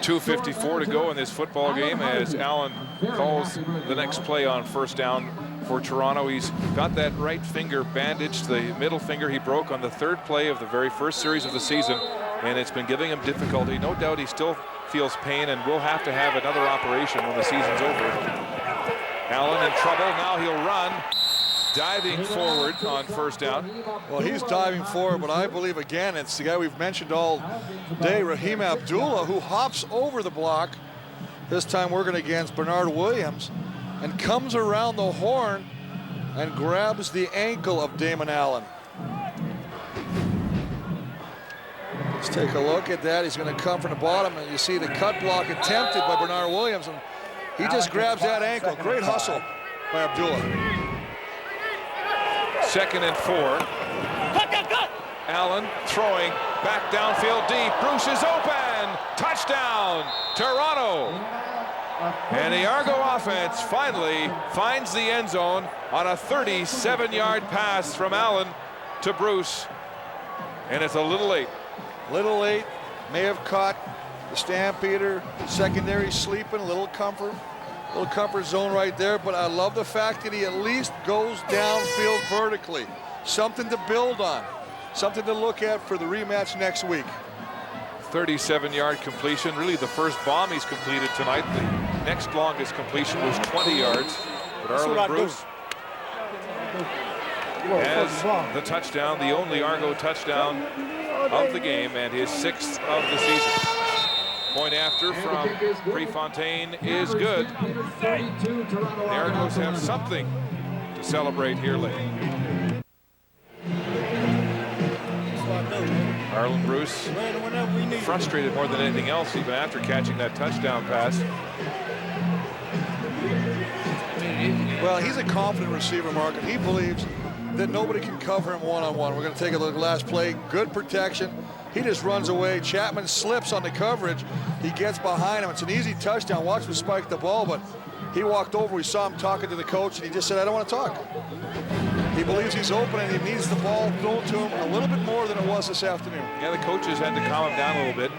2:54 to go in this football game as Allen calls the next play on first down for Toronto. He's got that right finger bandaged, the middle finger he broke on the 3rd play of the very first series of the season, and it's been giving him difficulty. No doubt he still feels pain and will have to have another operation when the season's over. Allen in trouble, now he'll run, diving forward on first down. Well, he's diving forward, but I believe, again, it's the guy we've mentioned all day, Raheem Abdullah, who hops over the block, this time working against Bernard Williams, and comes around the horn and grabs the ankle of Damon Allen. Let's take a look at that. He's going to come from the bottom, and you see the cut block attempted by Bernard Williams, and he just grabs that ankle. Great hustle by Abdullah. 2nd and 4. Allen throwing back downfield deep. Bruce is open. Touchdown, Toronto. And the Argo offense finally finds the end zone on a 37-yard pass from Allen to Bruce. And it's a little late. Little late. May have caught the Stampeder secondary sleeping. A little comfort zone right there. But I love the fact that he at least goes downfield vertically. Something to build on. Something to look at for the rematch next week. 37-yard completion, really the first bomb he's completed tonight. The next longest completion was 20 yards. But Arlen Bruce has the touchdown, the only Argo touchdown of the game, and his 6th of the season. Point after from Prefontaine is good. The Argos have something to celebrate here late. Arlen Bruce frustrated more than anything else, even after catching that touchdown pass. Well, he's a confident receiver, Mark, and he believes that nobody can cover him one-on-one. We're going to take a look at the last play. Good protection. He just runs away. Chapman slips on the coverage. He gets behind him. It's an easy touchdown. Watch him spike the ball, but he walked over. We saw him talking to the coach, and he just said, I don't want to talk. He believes he's open, and he needs the ball thrown to him a little bit more than it was this afternoon. Yeah, the coaches had to calm him down a little bit.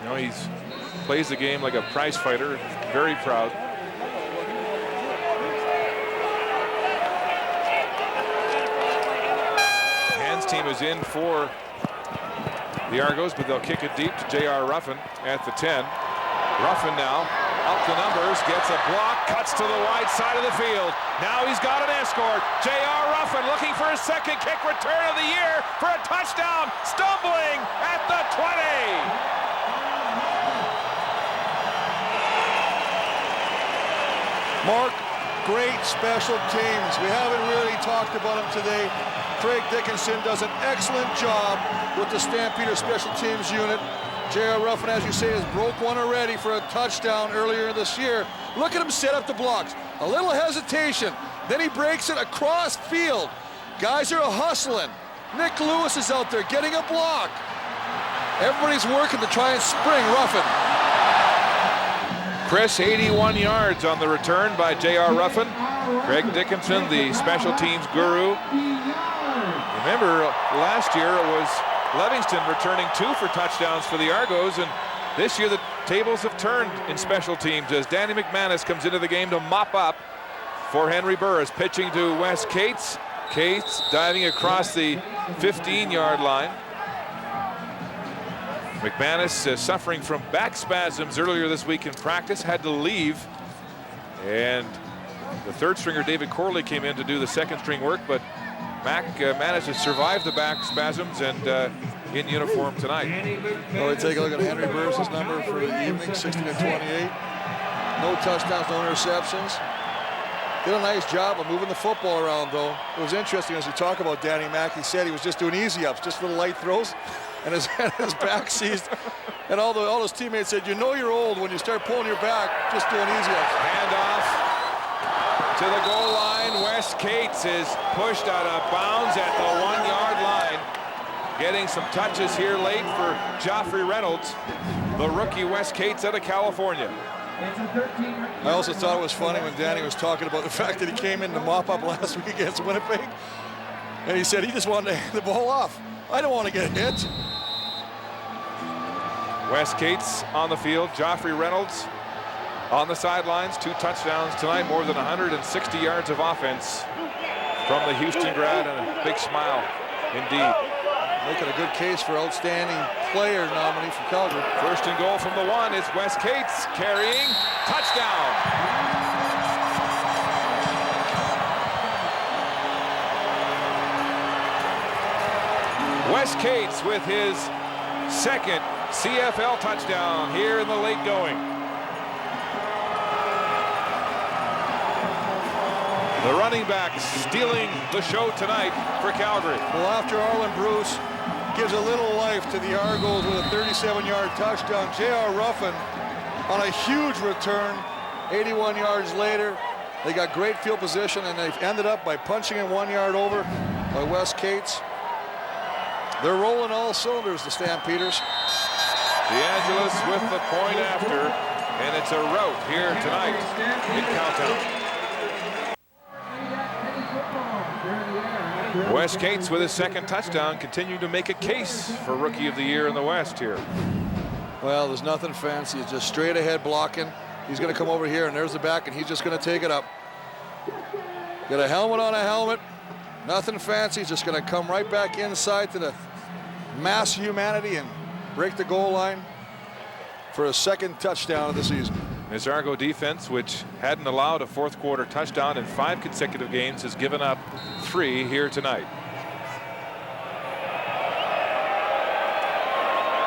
You know, he plays the game like a prize fighter. Very proud. Hands team is in for the Argos, but they'll kick it deep to J.R. Ruffin at the 10. Ruffin now up the numbers, gets a block, cuts to the wide side of the field. Now he's got an escort. J.R. Ruffin looking for his second kick return of the year for a touchdown, stumbling at the 20. Mark, great special teams. We haven't really talked about him today. Craig Dickinson does an excellent job with the Stampeders special teams unit. J.R. Ruffin, as you say, has broke one already for a touchdown earlier this year. Look at him set up the blocks. A little hesitation. Then he breaks it across field. Guys are hustling. Nick Lewis is out there getting a block. Everybody's working to try and spring Ruffin. Chris, 81 yards on the return by J.R. Ruffin. Craig Dickinson, the special teams guru. Remember, last year it was Livingston returning 2 for touchdowns for the Argos, and this year the tables have turned in special teams as Danny McManus comes into the game to mop up for Henry Burris, pitching to Wes Cates. Cates diving across the 15-yard line. McManus suffering from back spasms earlier this week in practice, had to leave, and the third stringer David Corley came in to do the second string work, but Mac managed to survive the back spasms and in uniform tonight. Well, we take a look at Henry Burris' number for the evening, 16 to 28. No touchdowns, no interceptions. Did a nice job of moving the football around, though. It was interesting as we talk about Danny Mac. He said he was just doing easy ups, just little light throws, and his back seized. And all his teammates said, you know you're old when you start pulling your back, just doing easy ups. Hand off to the goal line. Wes Cates is pushed out of bounds at the 1-yard line. Getting some touches here late for Joffrey Reynolds, the rookie Wes Cates out of California. I also thought it was funny when Danny was talking about the fact that he came in to mop up last week against Winnipeg. And he said he just wanted to hand the ball off. I don't want to get hit. Wes Cates on the field, Joffrey Reynolds on the sidelines. 2 touchdowns tonight, more than 160 yards of offense from the Houston grad, and a big smile indeed. Making a good case for outstanding player nominee for Calgary. First and goal from the 1. It's Wes Cates carrying. Touchdown. Wes Cates with his second CFL touchdown here in the late going. The running back stealing the show tonight for Calgary. Well, after Arlen Bruce gives a little life to the Argos with a 37-yard touchdown, J.R. Ruffin on a huge return, 81 yards later. They got great field position, and they've ended up by punching in 1 yard over by Wes Cates. They're rolling all cylinders, the Stampeders. DeAngelis with the point after, and it's a rout here tonight in Cowtown. Wes Cates with his second touchdown, continuing to make a case for Rookie of the Year in the West here. Well, there's nothing fancy. It's just straight ahead blocking. He's going to come over here, and there's the back, and he's just going to take it up. Got a helmet on a helmet. Nothing fancy. He's just going to come right back inside to the mass humanity and break the goal line for a second touchdown of the season. This Argo defense, which hadn't allowed a fourth quarter touchdown in 5 consecutive games, has given up 3 here tonight.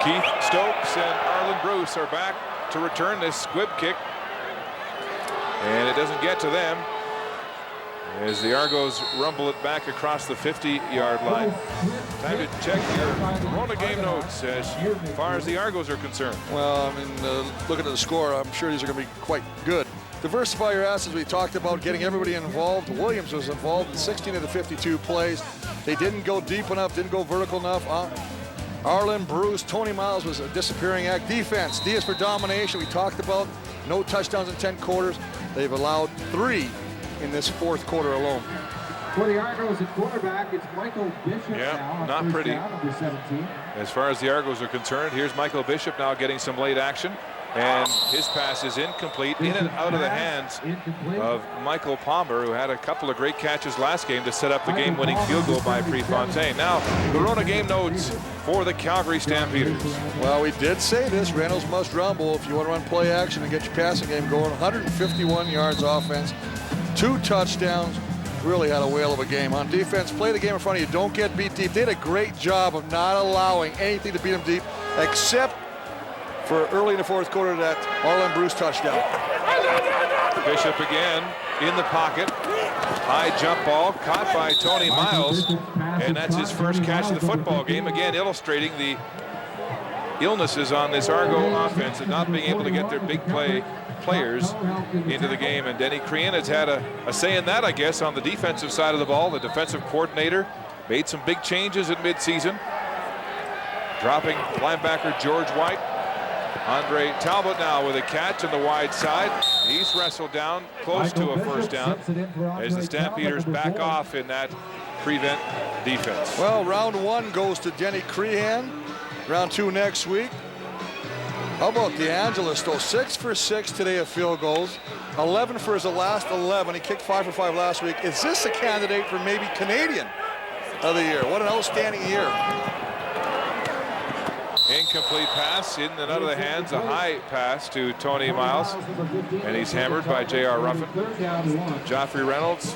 Keith Stokes and Arlen Bruce are back to return this squib kick, and it doesn't get to them as the Argos rumble it back across the 50-yard line. Time to check your Corona game notes as far as the Argos are concerned. Well, I mean, looking at the score, I'm sure these are going to be quite good. Diversify your assets. We talked about getting everybody involved. Williams was involved in 16 of the 52 plays. They didn't go deep enough, didn't go vertical enough. Arlen Bruce, Tony Miles was a disappearing act. Defense, D is for domination. We talked about no touchdowns in 10 quarters. They've allowed 3 in this 4th quarter alone. For the Argos at quarterback, it's Michael Bishop now. Not pretty. Down, number 17. As far as the Argos are concerned, here's Michael Bishop now getting some late action. And his pass is incomplete, in and out of the hands of Michael Palmer, who had a couple of great catches last game to set up the game-winning field goal by Prefontaine. Now, Corona game notes for the Calgary Stampeders. Well, we did say this, Reynolds must rumble if you want to run play action and get your passing game going. 151 yards offense, 2 touchdowns. Really had a whale of a game. On defense, play the game in front of you. Don't get beat deep. They did a great job of not allowing anything to beat them deep, except for early in the 4th quarter, that Arlen Bruce touchdown. Bishop again in the pocket. High jump ball caught by Tony Miles. And that's his first catch of the football game. Again, illustrating the illnesses on this Argo offense and not being able to get their big players into the game. And Denny Crean has had a say in that, I guess, on the defensive side of the ball. The defensive coordinator made some big changes at midseason, dropping linebacker George White. Andre Talbot now with a catch on the wide side. He's wrestled down close to a first down as the Stampeders back off in that prevent defense. Well, round 1 goes to Denny Crehan. Round 2 next week. How about DeAngelis, though? 6 for 6 today of field goals. 11 for his last 11. He kicked 5 for 5 last week. Is this a candidate for maybe Canadian of the year? What an outstanding year. Incomplete pass in and out of the hands. A high pass to Tony Miles. And he's hammered by J.R. Ruffin. Joffrey Reynolds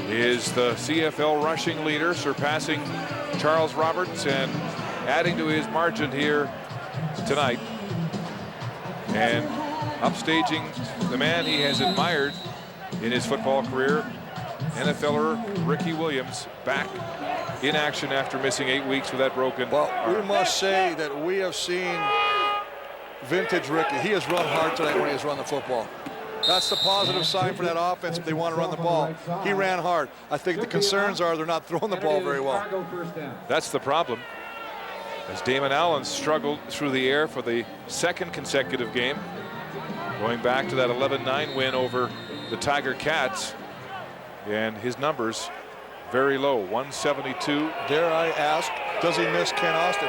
is the CFL rushing leader, surpassing Charles Roberts and adding to his margin here tonight. And upstaging the man he has admired in his football career, NFLer Ricky Williams, back in action after missing 8 weeks with that broken arm. We must say that we have seen vintage Ricky. He has run hard tonight when he has run the football. That's the positive sign for that offense if they want to run the ball. He ran hard. I think the concerns are they're not throwing the ball very well. That's the problem. As Damon Allen struggled through the air for the 2nd consecutive game, going back to that 11-9 win over the Tiger Cats, and his numbers very low, 172. Dare I ask, does he miss Ken Austin?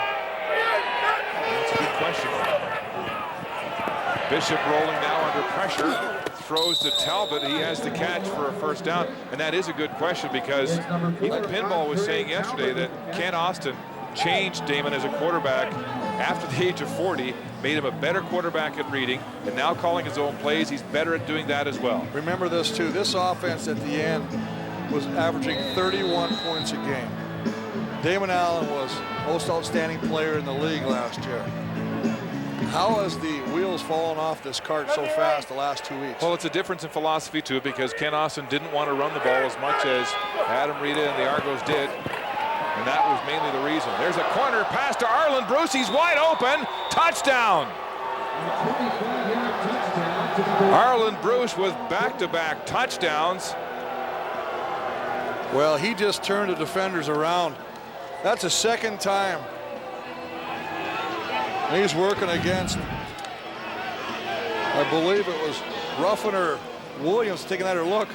That's a good question. Bishop rolling now under pressure, throws to Talbot. He has the catch for a first down, and that is a good question because even Pinball was saying yesterday that Ken Austin changed Damon as a quarterback after the age of 40, made him a better quarterback at reading, and now calling his own plays, he's better at doing that as well. Remember this too, this offense at the end was averaging 31 points a game. Damon Allen was most outstanding player in the league last year. How has the wheels fallen off this cart so fast the last 2 weeks? Well, it's a difference in philosophy too, because Ken Austin didn't want to run the ball as much as Adam Rita and the Argos did. And that was mainly the reason. There's a corner pass to Arlen Bruce. He's wide open. Touchdown. Arlen Bruce with back-to-back touchdowns. Well, he just turned the defenders around. That's the 2nd time. And he's working against, I believe it was Ruffin or Williams taking that look.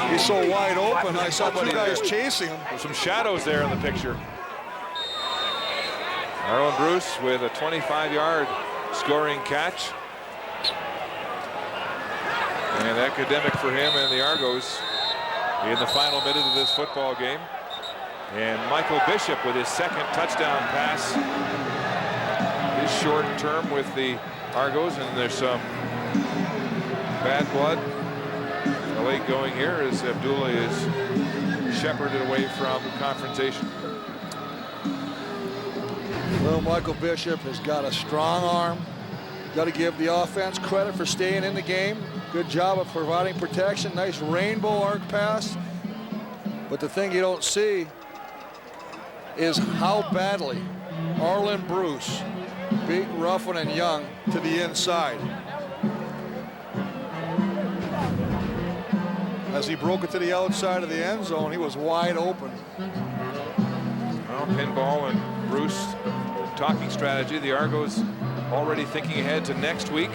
He's so wide open. I saw 2 guys chasing him. There's some shadows there in the picture. Arlen Bruce with a 25-yard scoring catch. And academic for him and the Argos in the final minute of this football game. And Michael Bishop with his 2nd touchdown pass. His short term with the Argos, and there's some bad blood late going here as Abdullah is shepherded away from confrontation. Well, Michael Bishop has got a strong arm. Got to give the offense credit for staying in the game. Good job of providing protection. Nice rainbow arc pass. But the thing you don't see is how badly Arlen Bruce beat Ruffin and Young to the inside. As he broke it to the outside of the end zone, he was wide open. Well, Pinball and Bruce talking strategy. The Argos already thinking ahead to next week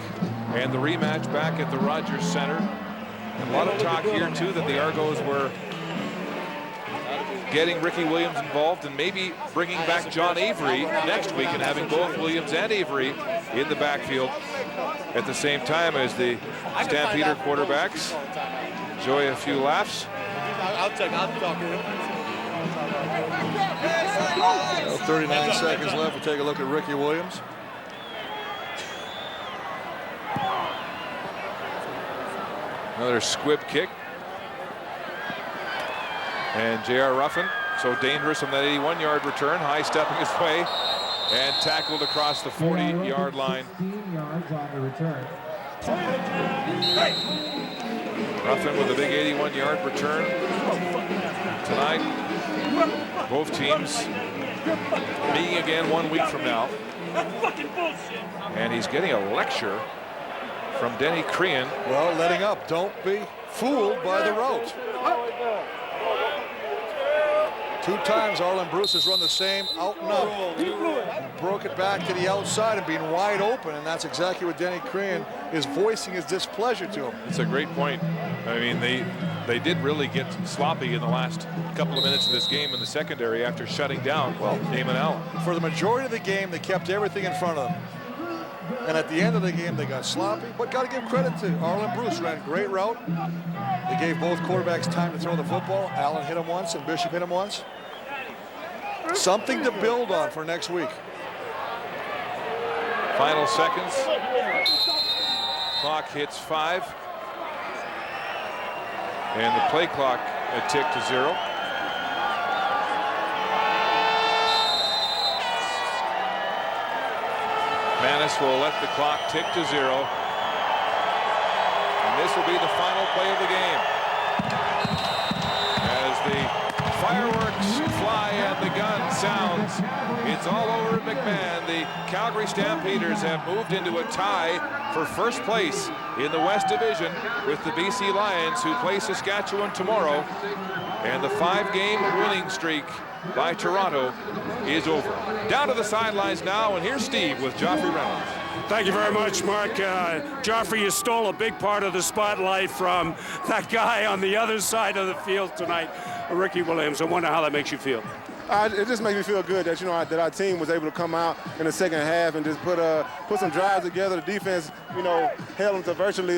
and the rematch back at the Rogers Center. And a lot of talk here too that the Argos were getting Ricky Williams involved and maybe bringing back John Avery next week and having both Williams and Avery in the backfield at the same time as the Stampeder quarterbacks enjoy a few laughs. I'll talk to him. 39 seconds left. We'll take a look at Ricky Williams. Another squib kick. And J.R. Ruffin, so dangerous on that 81-yard return, high stepping his way and tackled across the 40-yard line. 15 yards on the return. Ruffin with a big 81-yard return tonight. Both teams meeting again 1 week from now. And he's getting a lecture from Denny Crean. Well, letting up. Don't be fooled by the route. 2 times Arlen Bruce has run the same out and up. Broke it back to the outside and being wide open, and that's exactly what Denny Crean is voicing his displeasure to him. It's a great point. I mean, they did really get sloppy in the last couple of minutes of this game in the secondary after shutting down Damon Allen. For the majority of the game, they kept everything in front of them. And at the end of the game, they got sloppy, but got to give credit to Arlen Bruce. Ran a great route. They gave both quarterbacks time to throw the football. Allen hit him once and Bishop hit him once. Something to build on for next week. Final seconds. Clock hits 5. And the play clock ticked to 0. Manis will let the clock tick to 0. And this will be the final play of the game. As the fireworks fly and the gun sounds, it's all over at McMahon. The Calgary Stampeders have moved into a tie for first place in the West Division with the BC Lions, who play Saskatchewan tomorrow. And the 5-game winning streak by Toronto is over. Down to the sidelines now, and here's Steve with Joffrey Reynolds. Thank you very much, Mark. Joffrey, you stole a big part of the spotlight from that guy on the other side of the field tonight, Ricky Williams. I wonder how that makes you feel. It just makes me feel good that that our team was able to come out in the second half and just put some drives together. The defense, held them to virtually,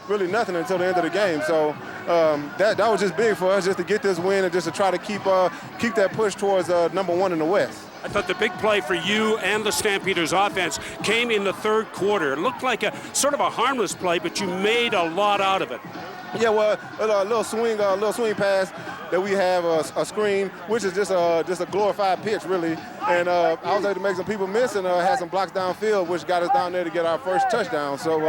really nothing until the end of the game. So that was just big for us, just to get this win and just to try to keep that push towards number 1 in the West. I thought the big play for you and the Stampeders offense came in the third quarter. It looked like a sort of a harmless play, but you made a lot out of it. Yeah, well, a little swing pass that we have a screen, which is just a glorified pitch, really. And I was able to make some people miss and had some blocks downfield, which got us down there to get our first touchdown. So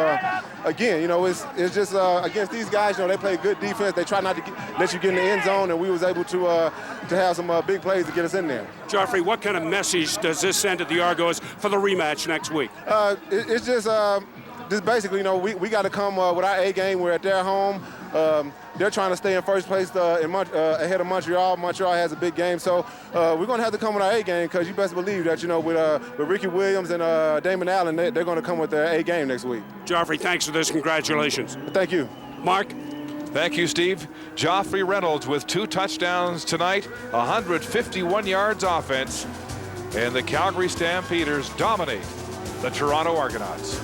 again, it's just against these guys, they play good defense. They try not to let you get in the end zone, and we was able to have some big plays to get us in there. Joffrey, what kind of message does this send to the Argos for the rematch next week? It's just basically, we got to come with our A game. We're at their home. They're trying to stay in first place ahead of Montreal. Montreal has a big game, so we're going to have to come with our A game, because you best believe that, with Ricky Williams and Damon Allen, they're going to come with their A game next week. Joffrey, thanks for this. Congratulations. Thank you. Mark? Thank you, Steve. Joffrey Reynolds with 2 touchdowns tonight, 151 yards offense, and the Calgary Stampeders dominate the Toronto Argonauts.